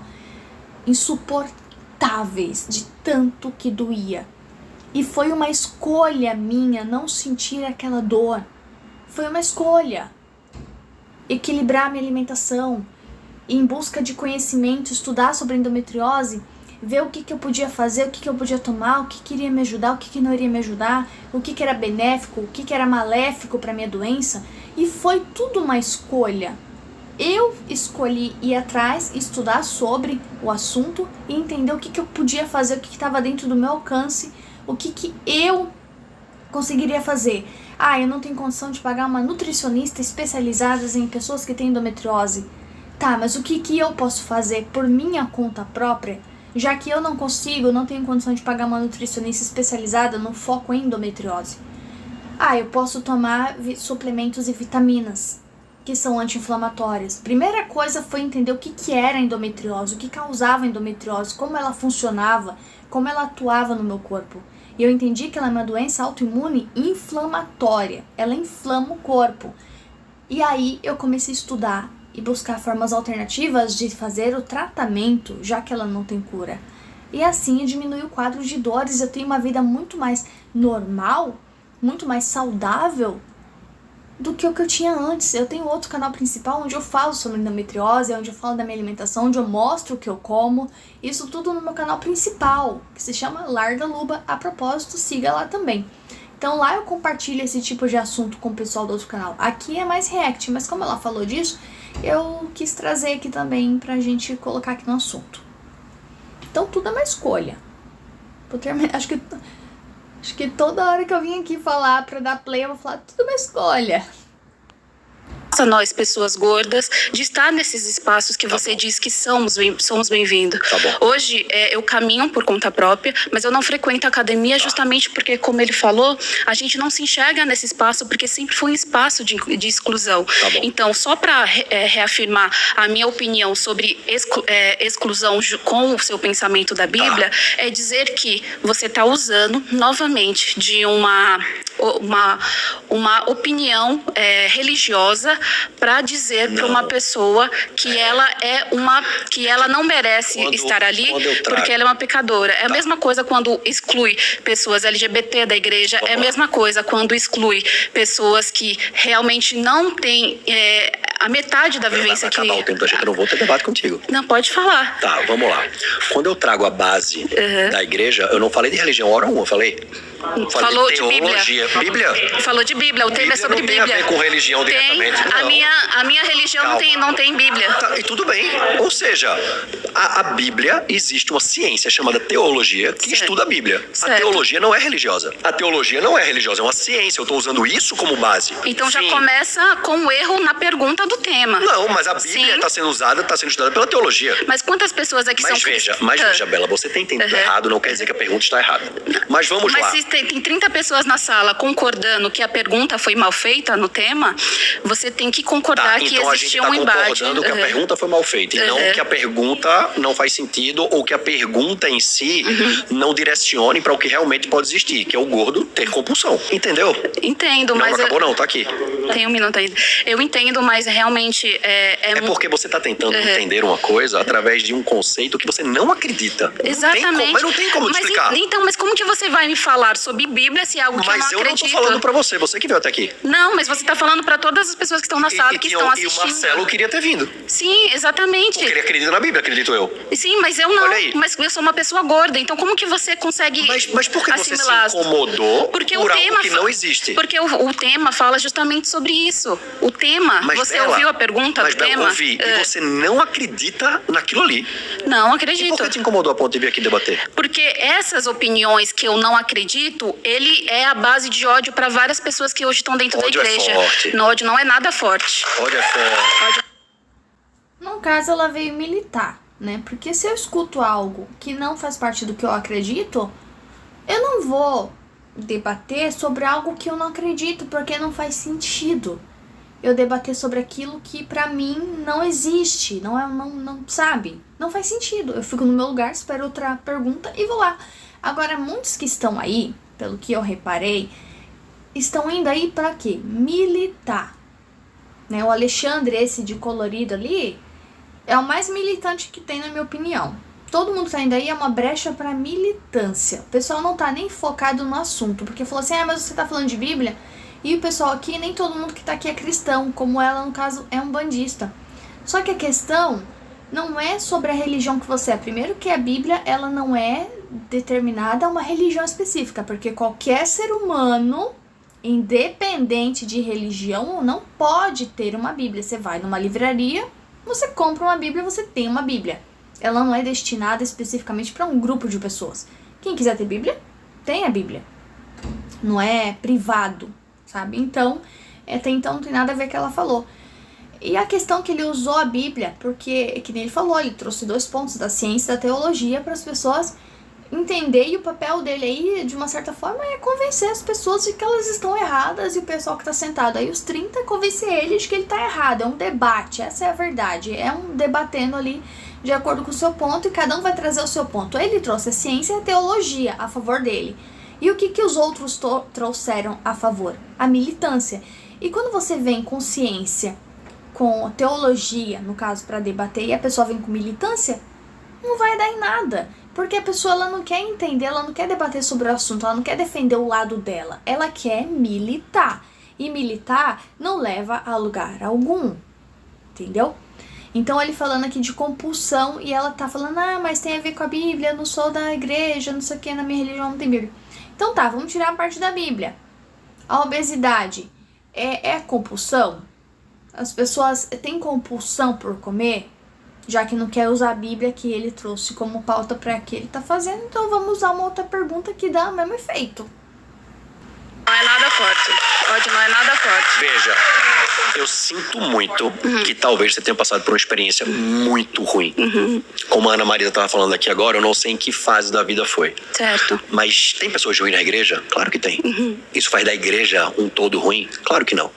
[SPEAKER 1] insuportáveis, de tanto que doía. E foi uma escolha minha não sentir aquela dor. Foi uma escolha. Equilibrar minha alimentação, ir em busca de conhecimento, estudar sobre endometriose, ver o que eu podia fazer, o que eu podia tomar, o que iria me ajudar, o que não iria me ajudar, o que era benéfico, o que era maléfico para minha doença. E foi tudo uma escolha. Eu escolhi ir atrás, estudar sobre o assunto e entender o que eu podia fazer, o que estava dentro do meu alcance, o que eu conseguiria fazer. Ah, eu não tenho condição de pagar uma nutricionista especializada em pessoas que têm endometriose. Tá, mas o que eu posso fazer por minha conta própria, já que eu não consigo, não tenho condição de pagar uma nutricionista especializada no foco em endometriose? Ah, eu posso tomar suplementos e vitaminas, que são anti-inflamatórias. Primeira coisa foi entender o que era endometriose, o que causava endometriose, como ela funcionava, como ela atuava no meu corpo. E eu entendi que ela é uma doença autoimune inflamatória. Ela inflama o corpo. E aí eu comecei a estudar e buscar formas alternativas de fazer o tratamento, já que ela não tem cura. E assim eu diminui o quadro de dores. Eu tenho uma vida muito mais normal, muito mais saudável do que o que eu tinha antes. Eu tenho outro canal principal onde eu falo sobre endometriose, onde eu falo da minha alimentação, onde eu mostro o que eu como. Isso tudo no meu canal principal, que se chama Lar da Luba. A propósito, siga lá também. Então lá eu compartilho esse tipo de assunto com o pessoal do outro canal. Aqui é mais react, mas como ela falou disso, eu quis trazer aqui também pra gente colocar aqui no assunto. Então tudo é uma escolha. Acho que toda hora que eu vim aqui falar pra dar play, eu vou falar tudo é uma escolha.
[SPEAKER 5] Nós, pessoas gordas, de estar nesses espaços que você diz que somos bem-vindos. Hoje, eu caminho por conta própria, mas eu não frequento a academia justamente porque, como ele falou, a gente não se enxerga nesse espaço porque sempre foi um espaço de exclusão. Então, só para reafirmar a minha opinião sobre exclusão com o seu pensamento da Bíblia, é dizer que você está usando novamente de uma opinião religiosa para dizer para uma pessoa que ela não merece estar ali porque ela é uma pecadora. É a mesma coisa quando exclui pessoas LGBT da igreja, é a mesma coisa quando exclui pessoas que realmente não têm a metade da vivência que...
[SPEAKER 2] Vai acabar o tempo da gente, eu não vou ter debate contigo.
[SPEAKER 5] Não, pode falar.
[SPEAKER 2] Tá, vamos lá. Quando eu trago a base da igreja, eu não falei de religião hora uma, eu falei
[SPEAKER 5] Falou
[SPEAKER 2] de teologia.
[SPEAKER 5] De Bíblia? Falou de Bíblia, o tema é sobre Bíblia.
[SPEAKER 2] Não tem a ver com religião diretamente.
[SPEAKER 5] A minha religião não tem Bíblia.
[SPEAKER 2] Tá, e tudo bem. Ou seja, a Bíblia, existe uma ciência chamada teologia que estuda a Bíblia. A teologia não é religiosa. A teologia não é religiosa, é uma ciência. Eu tô usando isso como base.
[SPEAKER 5] Então já começa com um erro na pergunta do tema.
[SPEAKER 2] Não, mas a Bíblia está sendo usada, está sendo estudada pela teologia.
[SPEAKER 5] Mas quantas pessoas aqui são cristãs?
[SPEAKER 2] Mas veja, Bela, você tem entendido errado, não quer dizer que a pergunta está errada. Mas vamos lá.
[SPEAKER 5] Mas se tem 30 pessoas na sala concordando que a pergunta foi mal feita no tema, você tem que concordar que existia um embate.
[SPEAKER 2] Concordando que a pergunta foi mal feita e não que a pergunta não faz sentido ou que a pergunta em si não direcione para o que realmente pode existir, que é o gordo ter compulsão. Entendeu?
[SPEAKER 5] Entendo, mas...
[SPEAKER 2] Não acabou não, tá aqui.
[SPEAKER 5] Tem um minuto ainda. Eu entendo, mas realmente
[SPEAKER 2] é porque você tá tentando entender uma coisa através de um conceito que você não acredita.
[SPEAKER 5] Exatamente.
[SPEAKER 2] Mas não tem como te explicar.
[SPEAKER 5] Mas como que você vai me falar sobre Bíblia se é algo que eu não acredito?
[SPEAKER 2] Mas eu não tô falando pra você que veio até aqui.
[SPEAKER 5] Não, mas você tá falando pra todas as pessoas que estão na sala, que estão assistindo.
[SPEAKER 2] E o Marcelo queria ter vindo.
[SPEAKER 5] Sim, exatamente.
[SPEAKER 2] Porque ele acredita na Bíblia, acredito eu.
[SPEAKER 5] Sim, mas eu não. Mas eu sou uma pessoa gorda, então como que você consegue
[SPEAKER 2] Mas por que você se incomodou por algo que não existe?
[SPEAKER 5] Porque o tema fala justamente sobre isso. O tema, você ouviu a pergunta do tema?
[SPEAKER 2] Ouvi, e você não acredita naquilo ali.
[SPEAKER 5] Não acredito.
[SPEAKER 2] E por que te incomodou a ponto de vir aqui debater?
[SPEAKER 5] Porque essas opiniões que eu não acredito, ele é a base de ódio para várias pessoas que hoje estão dentro da igreja.
[SPEAKER 2] É forte.
[SPEAKER 5] No ódio não é nada forte.
[SPEAKER 2] Ódio é forte.
[SPEAKER 1] No caso, ela veio militar, né? Porque se eu escuto algo que não faz parte do que eu acredito, eu não vou debater sobre algo que eu não acredito, porque não faz sentido eu debater sobre aquilo que pra mim não existe, não sabe? Não faz sentido. Eu fico no meu lugar, espero outra pergunta e vou lá. Agora, muitos que estão aí, pelo que eu reparei, estão indo aí pra quê? Militar. Né? O Alexandre, esse de colorido ali, é o mais militante que tem, na minha opinião. Todo mundo tá indo aí, é uma brecha pra militância. O pessoal não tá nem focado no assunto, porque falou assim, mas você tá falando de Bíblia? E o pessoal aqui, nem todo mundo que tá aqui é cristão, como ela, no caso, é um bandista. Só que a questão não é sobre a religião que você é. Primeiro que a Bíblia, ela não é determinada a uma religião específica, porque qualquer ser humano, independente de religião, não pode ter uma Bíblia. Você vai numa livraria, você compra uma Bíblia, você tem uma Bíblia. Ela não é destinada especificamente para um grupo de pessoas. Quem quiser ter Bíblia, tem a Bíblia. Não é privado, sabe? Então, até então não tem nada a ver com o que ela falou. E a questão que ele usou a Bíblia, porque, que nem ele falou, ele trouxe 2 pontos da ciência e da teologia para as pessoas entender, e o papel dele aí, de uma certa forma, é convencer as pessoas de que elas estão erradas, e o pessoal que tá sentado aí, os 30, convencer ele de que ele tá errado. É um debate, essa é a verdade, é um debatendo ali de acordo com o seu ponto, e cada um vai trazer o seu ponto. Ele trouxe a ciência e a teologia a favor dele. E o que os outros trouxeram a favor? A militância. E quando você vem com ciência, com teologia, no caso, para debater, e a pessoa vem com militância, não vai dar em nada. Porque a pessoa, ela não quer entender, ela não quer debater sobre o assunto, ela não quer defender o lado dela. Ela quer militar. E militar não leva a lugar algum. Entendeu? Então, ele falando aqui de compulsão, e ela tá falando, mas tem a ver com a Bíblia, eu não sou da igreja, não sei o que, na minha religião não tem Bíblia. Então tá, vamos tirar a parte da Bíblia. A obesidade é compulsão? As pessoas têm compulsão por comer? Já que não quer usar a Bíblia que ele trouxe como pauta para que ele tá fazendo, então vamos usar uma outra pergunta que dá o mesmo efeito.
[SPEAKER 5] Não é nada forte. Ódio não é nada forte.
[SPEAKER 2] Veja, eu sinto muito que talvez você tenha passado por uma experiência muito ruim. Como a Ana Maria estava falando aqui agora, eu não sei em que fase da vida foi.
[SPEAKER 5] Certo.
[SPEAKER 2] Mas tem pessoas ruins na igreja? Claro que tem. Isso faz da igreja um todo ruim? Claro que não.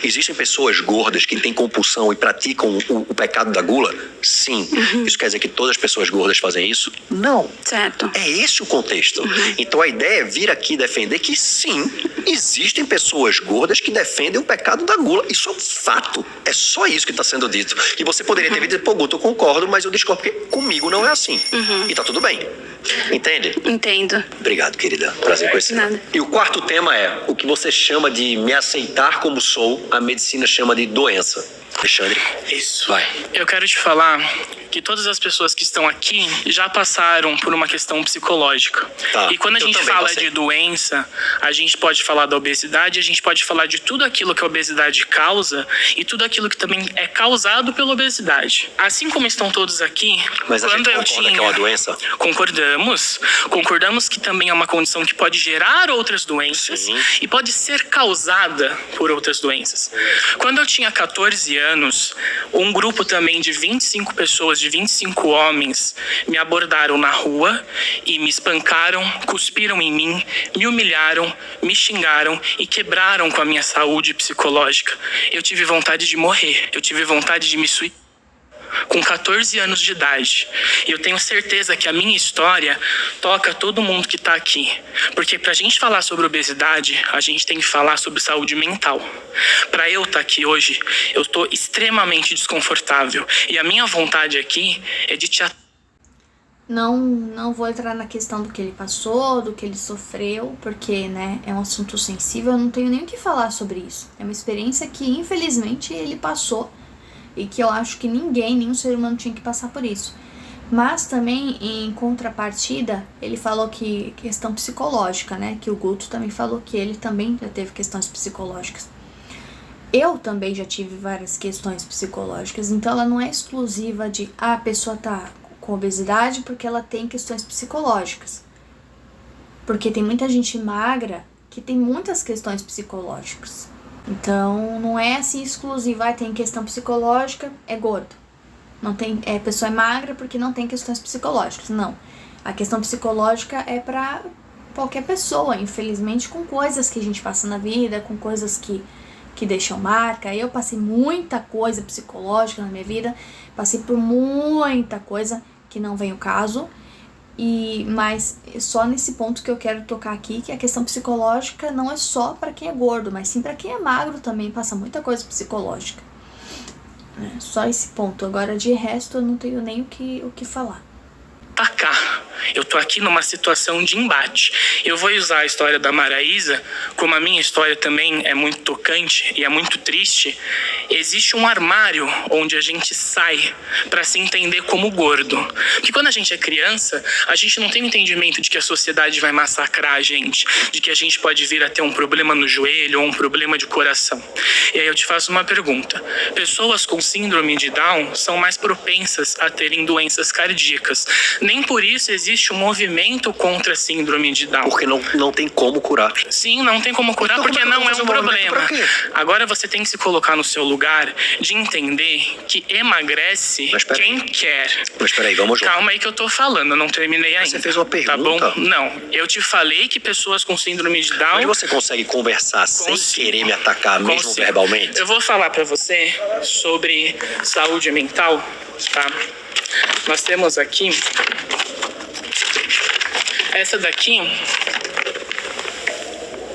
[SPEAKER 2] Existem pessoas gordas que têm compulsão e praticam o pecado da gula? Sim. Isso quer dizer que todas as pessoas gordas fazem isso? Não.
[SPEAKER 5] Certo.
[SPEAKER 2] É esse o contexto. Então a ideia é vir aqui defender que sim, existem pessoas gordas que defendem o pecado da gula. Isso é um fato. É só isso que está sendo dito. E você poderia ter dito, pô, Guto, eu concordo, mas eu discordo porque comigo não é assim. E tá tudo bem. Entende?
[SPEAKER 5] Entendo.
[SPEAKER 2] Obrigado, querida. Prazer conhecer.
[SPEAKER 5] Nada.
[SPEAKER 2] E o quarto tema é o que você chama de me aceitar como sou, a medicina chama de doença. Alexandre?
[SPEAKER 4] Isso.
[SPEAKER 2] Vai.
[SPEAKER 4] Eu quero te falar que todas as pessoas que estão aqui já passaram por uma questão psicológica.
[SPEAKER 2] Tá.
[SPEAKER 4] E quando a
[SPEAKER 2] Eu
[SPEAKER 4] gente
[SPEAKER 2] também
[SPEAKER 4] fala
[SPEAKER 2] passei.
[SPEAKER 4] de doença, a gente pode falar da obesidade, a gente pode falar de tudo aquilo que a obesidade causa e tudo aquilo que também é causado pela obesidade. Assim como estão todos aqui,
[SPEAKER 2] Mas a
[SPEAKER 4] quando
[SPEAKER 2] gente
[SPEAKER 4] eu
[SPEAKER 2] concorda
[SPEAKER 4] tinha...
[SPEAKER 2] que é uma doença?
[SPEAKER 4] Concordamos que também é uma condição que pode gerar outras doenças.
[SPEAKER 2] Sim.
[SPEAKER 4] E pode ser causada por outras doenças. Quando eu tinha 14 anos, um grupo também de 25 pessoas, de 25 homens, me abordaram na rua e me espancaram, cuspiram em mim, me humilharam, me xingaram e quebraram com a minha saúde psicológica. Eu tive vontade de morrer, eu tive vontade de me suicidar. Com 14 anos de idade. E eu tenho certeza que a minha história toca todo mundo que está aqui. Porque pra gente falar sobre obesidade, a gente tem que falar sobre saúde mental. Pra eu estar aqui hoje, eu estou extremamente desconfortável. E a minha vontade aqui é de te...
[SPEAKER 1] Não vou entrar na questão do que ele passou, do que ele sofreu, porque, né, é um assunto sensível, eu não tenho nem o que falar sobre isso. É uma experiência que, infelizmente, ele passou. E que eu acho que nenhum ser humano tinha que passar por isso. Mas também, em contrapartida, ele falou que questão psicológica, né? Que o Guto também falou que ele também já teve questões psicológicas. Eu também já tive várias questões psicológicas. Então, ela não é exclusiva de a pessoa tá com obesidade porque ela tem questões psicológicas. Porque tem muita gente magra que tem muitas questões psicológicas. Então, não é assim exclusivo, tem questão psicológica, é gordo. Não tem, a pessoa é magra porque não tem questões psicológicas. Não. A questão psicológica é pra qualquer pessoa, infelizmente, com coisas que a gente passa na vida, com coisas que deixam marca. Eu passei muita coisa psicológica na minha vida, passei por muita coisa que não vem o caso. Mas só nesse ponto que eu quero tocar aqui, que a questão psicológica não é só para quem é gordo, mas sim para quem é magro também passa muita coisa psicológica. Só esse ponto. Agora, de resto, eu não tenho nem o que falar.
[SPEAKER 4] Atacar. Eu tô aqui numa situação de embate. Eu vou usar a história da Maraísa, como a minha história também é muito tocante e é muito triste. Existe um armário onde a gente sai para se entender como gordo. Porque quando a gente é criança, a gente não tem o entendimento de que a sociedade vai massacrar a gente, de que a gente pode vir a ter um problema no joelho ou um problema de coração. E aí eu te faço uma pergunta. Pessoas com síndrome de Down são mais propensas a terem doenças cardíacas. Nem por isso existe um movimento contra a síndrome de Down.
[SPEAKER 2] Porque não tem como curar.
[SPEAKER 4] Sim, não tem como curar, porque não é um problema. Agora você tem que se colocar no seu lugar de entender que emagrece quem quer.
[SPEAKER 2] Mas peraí, vamos lá.
[SPEAKER 4] Calma aí que eu tô falando, eu não terminei ainda.
[SPEAKER 2] Você fez uma pergunta.
[SPEAKER 4] Tá bom? Não, eu te falei que pessoas com síndrome de Down...
[SPEAKER 2] Mas você consegue conversar sem querer me atacar, mesmo verbalmente?
[SPEAKER 4] Eu vou falar pra você sobre saúde mental, tá? Nós temos aqui... Essa daqui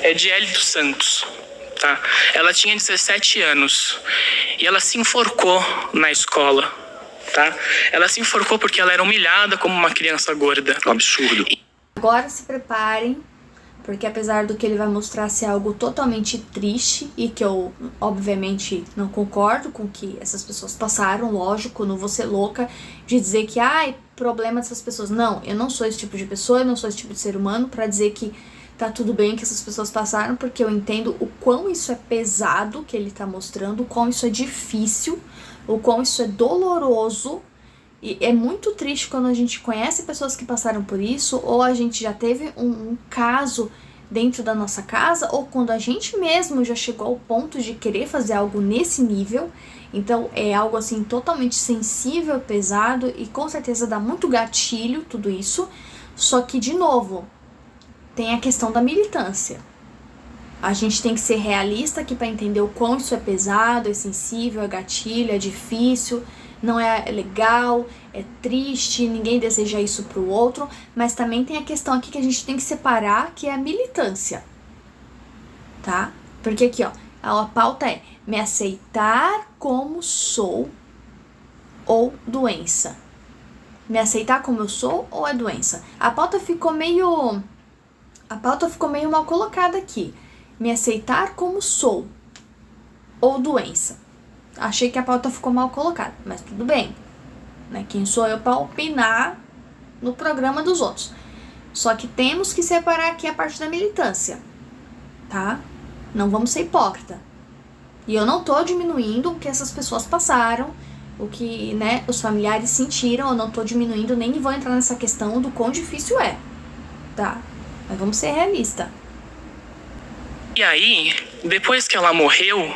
[SPEAKER 4] é de Hélio dos Santos, tá? Ela tinha 17 anos e ela se enforcou na escola, tá? Ela se enforcou porque ela era humilhada como uma criança gorda.
[SPEAKER 2] Um absurdo.
[SPEAKER 1] Agora se preparem, porque apesar do que ele vai mostrar ser algo totalmente triste e que eu, obviamente, não concordo com o que essas pessoas passaram, lógico, não vou ser louca de dizer que, problema dessas pessoas. Não, eu não sou esse tipo de pessoa, eu não sou esse tipo de ser humano pra dizer que tá tudo bem que essas pessoas passaram, porque eu entendo o quão isso é pesado que ele tá mostrando, o quão isso é difícil, o quão isso é doloroso. E é muito triste quando a gente conhece pessoas que passaram por isso, ou a gente já teve um caso dentro da nossa casa, ou quando a gente mesmo já chegou ao ponto de querer fazer algo nesse nível. Então é algo assim totalmente sensível, pesado, e com certeza dá muito gatilho tudo isso. Só que, de novo, tem a questão da militância. A gente tem que ser realista aqui para entender o quão isso é pesado, é sensível, é gatilho, é difícil, não é legal, é triste, ninguém deseja isso pro outro. Mas também tem a questão aqui que a gente tem que separar, que é a militância, tá? Porque aqui, ó, a pauta é me aceitar como sou ou doença. Me aceitar como eu sou ou é doença? A pauta ficou meio mal colocada aqui. Me aceitar como sou ou doença. Achei que a pauta ficou mal colocada, mas tudo bem, né? Quem sou eu para opinar no programa dos outros? Só que temos que separar aqui a parte da militância, tá? Não vamos ser hipócrita. E eu não tô diminuindo o que essas pessoas passaram, o que, né, os familiares sentiram. Eu não tô diminuindo, nem vou entrar nessa questão do quão difícil é, tá? Mas vamos ser realistas.
[SPEAKER 4] E aí, depois que ela morreu,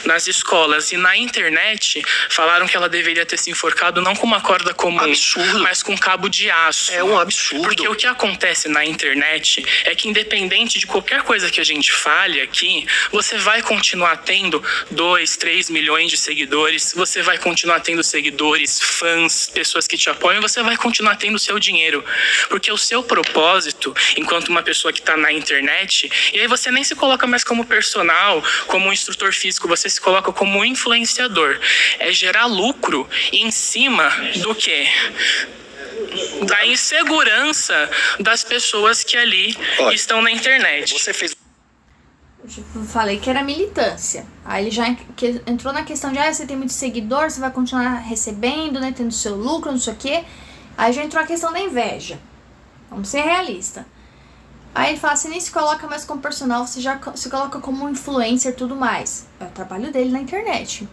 [SPEAKER 4] nas escolas e na internet, falaram que ela deveria ter se enforcado não com uma corda comum, absurdo, mas com cabo de aço.
[SPEAKER 2] É um absurdo.
[SPEAKER 4] Porque o que acontece na internet é que, independente de qualquer coisa que a gente fale aqui, você vai continuar tendo 2, 3 milhões de seguidores, você vai continuar tendo seguidores, fãs, pessoas que te apoiam, você vai continuar tendo seu dinheiro. Porque o seu propósito, enquanto uma pessoa que está na internet, e aí você nem se coloca mais como personal, como um instrutor físico, você se coloca como influenciador. É gerar lucro em cima do quê? Da insegurança das pessoas que ali estão na internet.
[SPEAKER 2] Você fez...
[SPEAKER 1] Eu falei que era militância. Aí ele já entrou na questão de você tem muito seguidor, você vai continuar recebendo, né, tendo seu lucro, não sei o quê. Aí já entrou a questão da inveja. Vamos ser realistas. Aí ele fala, você nem se coloca mais como personal, você já se coloca como um influencer e tudo mais. É o trabalho dele na internet.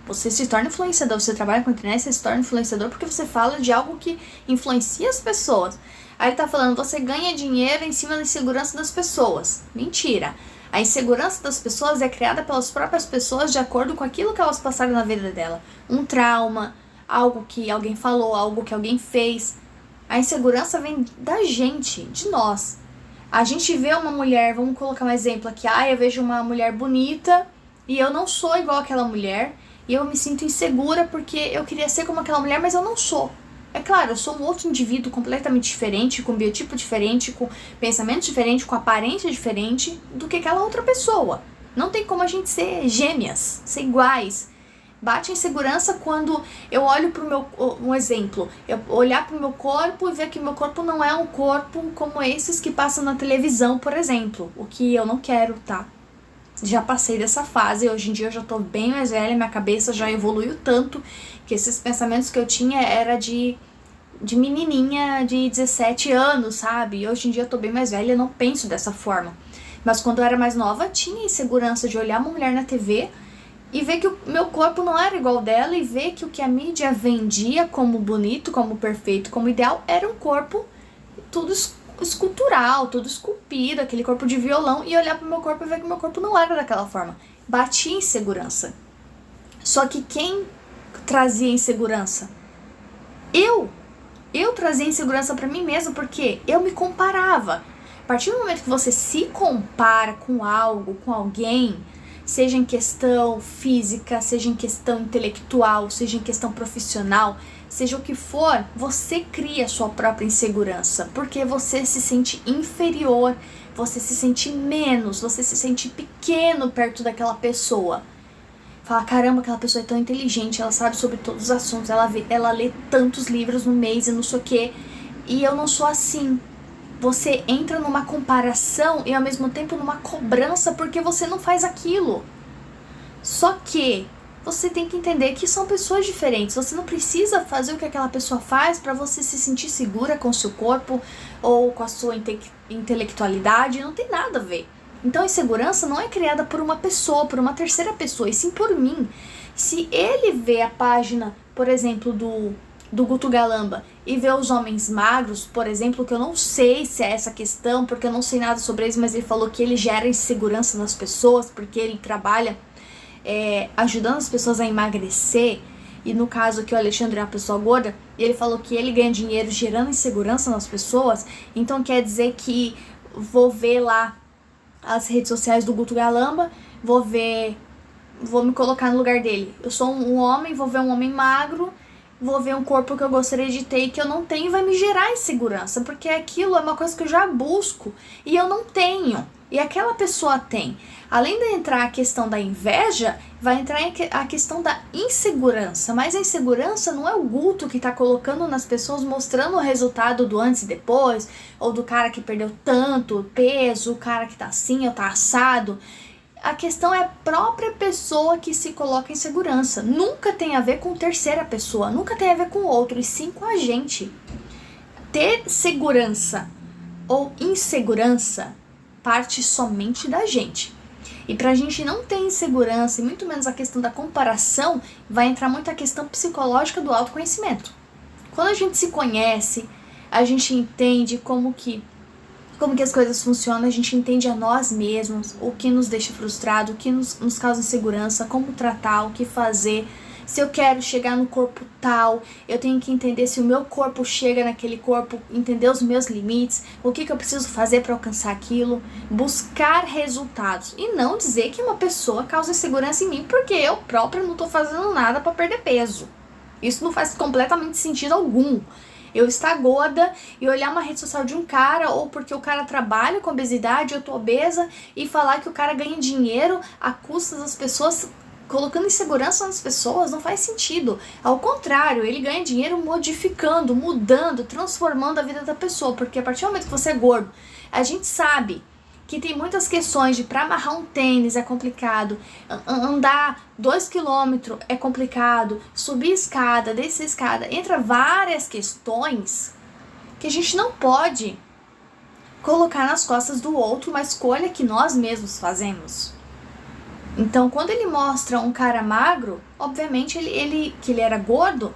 [SPEAKER 1] Você se torna influenciador, você trabalha com a internet, você se torna influenciador porque você fala de algo que influencia as pessoas. Aí ele tá falando, você ganha dinheiro em cima da insegurança das pessoas. Mentira. A insegurança das pessoas é criada pelas próprias pessoas de acordo com aquilo que elas passaram na vida dela. Um trauma, algo que alguém falou, algo que alguém fez. A insegurança vem da gente, de nós. A gente vê uma mulher, vamos colocar um exemplo aqui, eu vejo uma mulher bonita e eu não sou igual àquela mulher e eu me sinto insegura porque eu queria ser como aquela mulher, mas eu não sou. É claro, eu sou um outro indivíduo completamente diferente, com biotipo diferente, com pensamento diferente, com aparência diferente do que aquela outra pessoa. Não tem como a gente ser gêmeas, ser iguais. Bate insegurança quando eu olho pro meu... Um exemplo, eu olhar pro meu corpo e ver que meu corpo não é um corpo como esses que passam na televisão, por exemplo. O que eu não quero, tá? Já passei dessa fase, hoje em dia eu já tô bem mais velha, minha cabeça já evoluiu tanto que esses pensamentos que eu tinha era de menininha de 17 anos, sabe? E hoje em dia eu tô bem mais velha e não penso dessa forma. Mas quando eu era mais nova, tinha insegurança de olhar uma mulher na TV e ver que o meu corpo não era igual dela e ver que o que a mídia vendia como bonito, como perfeito, como ideal, era um corpo tudo escultural, tudo esculpido, aquele corpo de violão, e olhar pro meu corpo e ver que o meu corpo não era daquela forma. Batia insegurança. Só que quem trazia insegurança? Eu trazia insegurança pra mim mesma porque eu me comparava. A partir do momento que você se compara com algo, com alguém, seja em questão física, seja em questão intelectual, seja em questão profissional, seja o que for, você cria a sua própria insegurança, porque você se sente inferior, você se sente menos, você se sente pequeno perto daquela pessoa. Fala, caramba, aquela pessoa é tão inteligente, ela sabe sobre todos os assuntos, ela lê tantos livros no mês e não sei o quê, e eu não sou assim. Você entra numa comparação e ao mesmo tempo numa cobrança porque você não faz aquilo. Só que você tem que entender que são pessoas diferentes. Você não precisa fazer o que aquela pessoa faz para você se sentir segura com o seu corpo ou com a sua intelectualidade. Não tem nada a ver. Então, a insegurança não é criada por uma pessoa, por uma terceira pessoa, e sim por mim. Se ele vê a página, por exemplo, do Guto Galamba e vê os homens magros, por exemplo, que eu não sei se é essa questão, porque eu não sei nada sobre eles, mas ele falou que ele gera insegurança nas pessoas, porque ele trabalha ajudando as pessoas a emagrecer, e no caso que o Alexandre é uma pessoa gorda, ele falou que ele ganha dinheiro gerando insegurança nas pessoas. Então quer dizer que vou ver lá as redes sociais do Guto Galamba, vou me colocar no lugar dele. Eu sou um homem, vou ver um homem magro, vou ver um corpo que eu gostaria de ter e que eu não tenho, vai me gerar insegurança, porque aquilo é uma coisa que eu já busco e eu não tenho, e aquela pessoa tem. Além de entrar a questão da inveja, vai entrar a questão da insegurança, mas a insegurança não é o Guto que tá colocando nas pessoas, mostrando o resultado do antes e depois, ou do cara que perdeu tanto peso, o cara que tá assim ou tá assado. A questão é a própria pessoa que se coloca em segurança. Nunca tem a ver com terceira pessoa, nunca tem a ver com o outro, e sim com a gente. Ter segurança ou insegurança parte somente da gente. E pra gente não ter insegurança, e muito menos a questão da comparação, vai entrar muito a questão psicológica do autoconhecimento. Quando a gente se conhece, a gente entende como que as coisas funcionam, a gente entende a nós mesmos, o que nos deixa frustrado, o que nos causa insegurança, como tratar, o que fazer. Se eu quero chegar no corpo tal, eu tenho que entender se o meu corpo chega naquele corpo, entender os meus limites, o que eu preciso fazer para alcançar aquilo, buscar resultados. E não dizer que uma pessoa causa insegurança em mim, porque eu própria não estou fazendo nada para perder peso. Isso não faz completamente sentido algum. Eu estar gorda e olhar uma rede social de um cara, ou porque o cara trabalha com obesidade, eu tô obesa, e falar que o cara ganha dinheiro a custa das pessoas, colocando insegurança nas pessoas, não faz sentido. Ao contrário, ele ganha dinheiro modificando, mudando, transformando a vida da pessoa, porque a partir do momento que você é gordo, a gente sabe que tem muitas questões de para amarrar um tênis é complicado, andar 2 km é complicado, subir escada, descer escada, entra várias questões que a gente não pode colocar nas costas do outro, uma escolha que nós mesmos fazemos. Então, quando ele mostra um cara magro, obviamente que ele era gordo,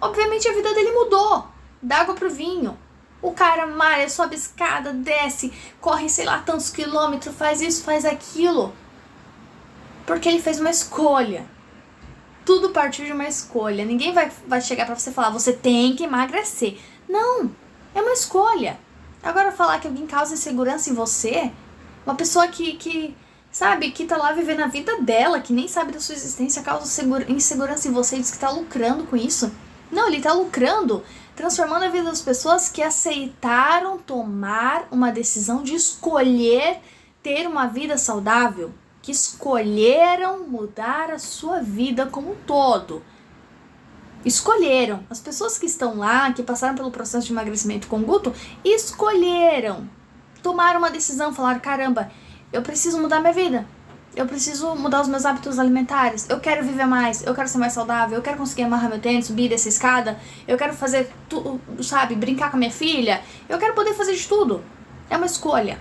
[SPEAKER 1] obviamente a vida dele mudou, da água pro vinho. O cara malha, sobe escada, desce, corre sei lá tantos quilômetros, faz isso, faz aquilo. Porque ele fez uma escolha. Tudo partiu de uma escolha. Ninguém vai chegar pra você e falar, você tem que emagrecer. Não, é uma escolha. Agora falar que alguém causa insegurança em você, uma pessoa que sabe, que tá lá vivendo a vida dela, que nem sabe da sua existência, causa insegurança em você e diz que tá lucrando com isso. Não, ele tá lucrando, transformando a vida das pessoas que aceitaram tomar uma decisão de escolher ter uma vida saudável, que escolheram mudar a sua vida como um todo. Escolheram. As pessoas que estão lá, que passaram pelo processo de emagrecimento com o Guto, escolheram. Tomaram uma decisão, falaram, caramba, eu preciso mudar minha vida. Eu preciso mudar os meus hábitos alimentares. Eu quero viver mais. Eu quero ser mais saudável. Eu quero conseguir amarrar meu tênis, subir dessa escada. Eu quero fazer tudo, sabe? Brincar com a minha filha. Eu quero poder fazer de tudo. É uma escolha.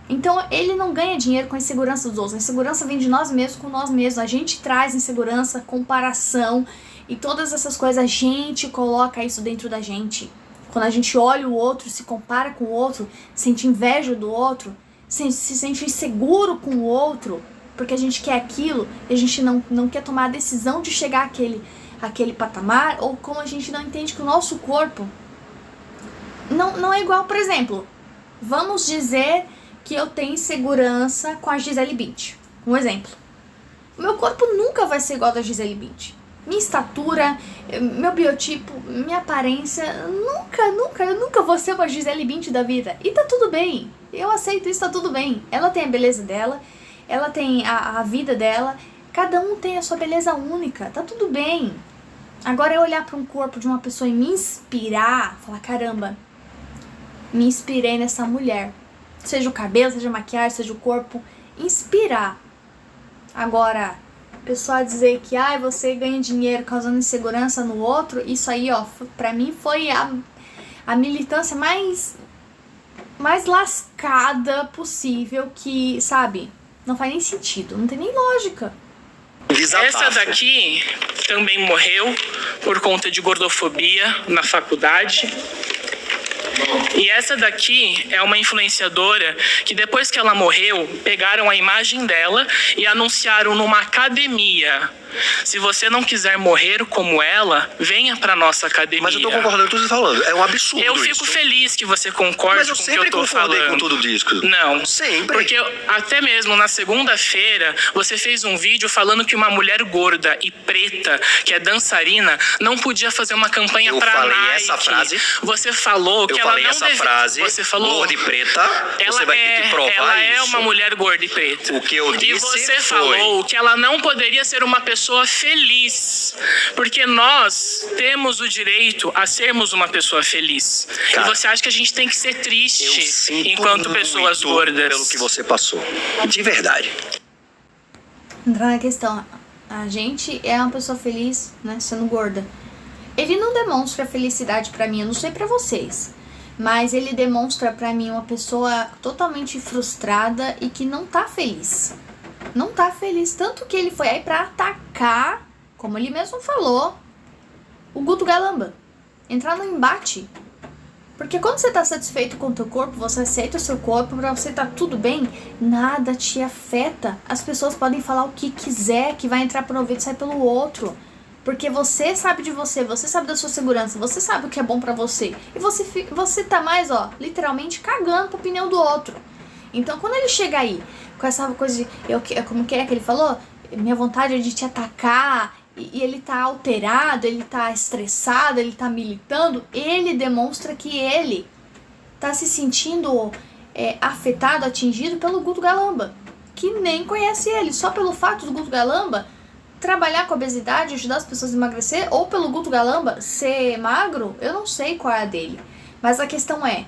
[SPEAKER 1] Então, ele não ganha dinheiro com a insegurança dos outros. A insegurança vem de nós mesmos com nós mesmos. A gente traz insegurança, comparação e todas essas coisas. A gente coloca isso dentro da gente. Quando a gente olha o outro, se compara com o outro, sente inveja do outro, se sente inseguro com o outro, porque a gente quer aquilo e a gente não quer tomar a decisão de chegar àquele patamar, ou como a gente não entende que o nosso corpo não é igual. Por exemplo, vamos dizer que eu tenho insegurança com a Gisele Bündchen. Um exemplo. O meu corpo nunca vai ser igual ao da Gisele Bündchen. Minha estatura, meu biotipo, minha aparência, eu nunca vou ser uma Gisele Bündchen da vida. E tá tudo bem. Eu aceito isso, tá tudo bem. Ela tem a beleza dela, ela tem a vida dela, cada um tem a sua beleza única, tá tudo bem. Agora, eu olhar para um corpo de uma pessoa e me inspirar, falar, caramba, me inspirei nessa mulher. Seja o cabelo, seja a maquiagem, seja o corpo, inspirar. Agora, pessoa dizer que você ganha dinheiro causando insegurança no outro, isso aí, ó, pra mim foi a militância mais lascada possível, que, sabe, não faz nem sentido, não tem nem lógica.
[SPEAKER 6] Essa daqui também morreu por conta de gordofobia na faculdade. E essa daqui é uma influenciadora que depois que ela morreu, pegaram a imagem dela e anunciaram numa academia. Se você não quiser morrer como ela, venha pra nossa academia.
[SPEAKER 2] Mas eu tô concordando com o que você tá falando. É um absurdo
[SPEAKER 6] Eu fico feliz que você concorde com o que eu tô falando. Mas eu sempre concordei
[SPEAKER 2] com tudo isso.
[SPEAKER 6] Não.
[SPEAKER 2] Sempre.
[SPEAKER 6] Porque até mesmo na segunda-feira, você fez um vídeo falando que uma mulher gorda e preta, que é dançarina, não podia fazer uma campanha pra Nike.
[SPEAKER 2] Eu falei essa frase.
[SPEAKER 6] Você falou que ela não
[SPEAKER 2] essa frase.
[SPEAKER 6] Você falou...
[SPEAKER 2] Gorda e preta, você vai ter que provar isso.
[SPEAKER 6] Ela é uma mulher gorda e preta.
[SPEAKER 2] O que eu disse
[SPEAKER 6] E você falou que ela não poderia ser uma pessoa feliz, porque nós temos o direito a sermos uma pessoa feliz. Cara, e você acha que a gente tem que ser triste enquanto pessoas gordas?
[SPEAKER 2] Pelo que você passou. De verdade.
[SPEAKER 1] Entrar na questão, a gente é uma pessoa feliz, né, sendo gorda. Ele não demonstra felicidade pra mim, eu não sei pra vocês, mas ele demonstra pra mim uma pessoa totalmente frustrada e que não tá feliz. Não tá feliz, tanto que ele foi aí pra atacar, como ele mesmo falou, o Guto Galamba. Entrar no embate. Porque quando você tá satisfeito com o teu corpo, você aceita o seu corpo, pra você tá tudo bem, nada te afeta. As pessoas podem falar o que quiser, que vai entrar por um ouvido e sair pelo outro. Porque você sabe de você sabe da sua segurança, você sabe o que é bom pra você. E você tá mais, literalmente cagando pra opinião do outro. Então quando ele chega aí com essa coisa de, como que ele falou? Minha vontade é de te atacar, e ele tá alterado, ele tá estressado, ele tá militando, ele demonstra que ele tá se sentindo afetado, atingido pelo Guto Galamba, que nem conhece ele, só pelo fato do Guto Galamba trabalhar com obesidade, ajudar as pessoas a emagrecer, ou pelo Guto Galamba ser magro, eu não sei qual é a dele, mas a questão é,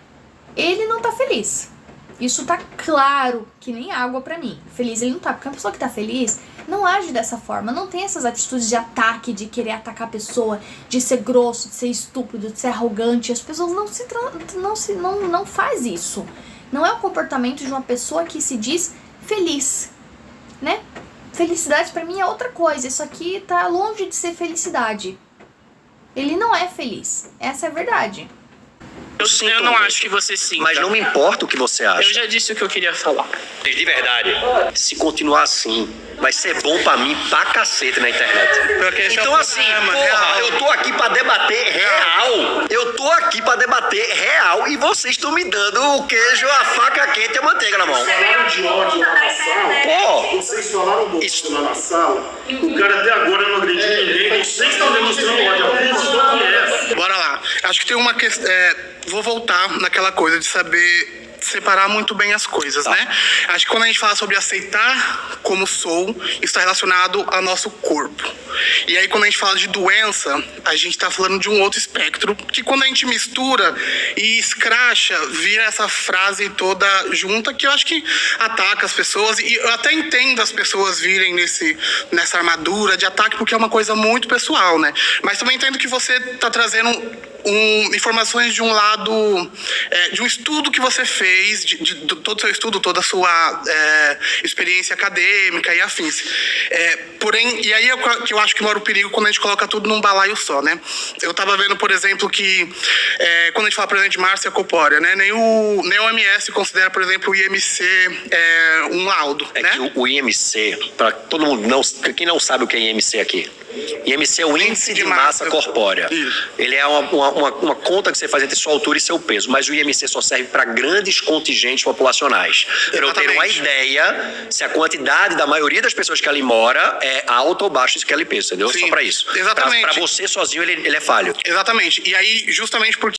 [SPEAKER 1] ele não tá feliz. Isso tá claro que nem água pra mim. Feliz ele não tá, porque uma pessoa que tá feliz não age dessa forma, não tem essas atitudes de ataque, de querer atacar a pessoa, de ser grosso, de ser estúpido, de ser arrogante. As pessoas não faz isso. Não é o comportamento de uma pessoa que se diz feliz, né? Felicidade pra mim é outra coisa. Isso aqui tá longe de ser felicidade. Ele não é feliz. Essa é a verdade.
[SPEAKER 6] Eu não acho que você sinta.
[SPEAKER 2] Mas não me importa o que você acha.
[SPEAKER 6] Eu já disse o que eu queria falar.
[SPEAKER 2] De verdade, se continuar assim, vai ser bom pra mim pra cacete na internet. Então assim, porra, eu tô aqui pra debater real. Eu tô aqui pra debater real e vocês estão me dando o queijo, a faca quente e a manteiga na mão.
[SPEAKER 7] Vocês falaram de ódio na sala. Vocês falaram do ódio na sala. O cara até agora não agrediu ninguém. Vocês estão demonstrando ódio.
[SPEAKER 8] Bora lá. Acho que tem uma questão. Vou voltar naquela coisa de saber separar muito bem as coisas, né? Acho que quando a gente fala sobre aceitar como sou, isso está relacionado ao nosso corpo. E aí quando a gente fala de doença, a gente está falando de um outro espectro, que quando a gente mistura e escracha, vira essa frase toda junta, que eu acho que ataca as pessoas, e eu até entendo as pessoas virem nessa armadura de ataque, porque é uma coisa muito pessoal, né? Mas também entendo que você está trazendo informações de um lado, de um estudo que você fez, de todo o seu estudo, toda a sua experiência acadêmica e afins. Porém, e aí que eu acho que mora o perigo quando a gente coloca tudo num balaio só, né? Eu estava vendo, por exemplo, que quando a gente fala, por exemplo, de Márcia corpórea, né? Nem o OMS considera, por exemplo, o IMC um laudo, né?
[SPEAKER 2] Que o IMC, para todo mundo, quem não sabe o que é IMC aqui, IMC é o índice de massa corpórea. Isso. Ele é uma conta que você faz entre sua altura e seu peso, mas o IMC só serve para grandes contingentes populacionais. Para eu ter uma ideia se a quantidade da maioria das pessoas que ali mora é alta ou baixa escala e peso, entendeu? Sim, só para isso.
[SPEAKER 8] Exatamente.
[SPEAKER 2] Para você sozinho ele é falho.
[SPEAKER 8] Exatamente. E aí, justamente porque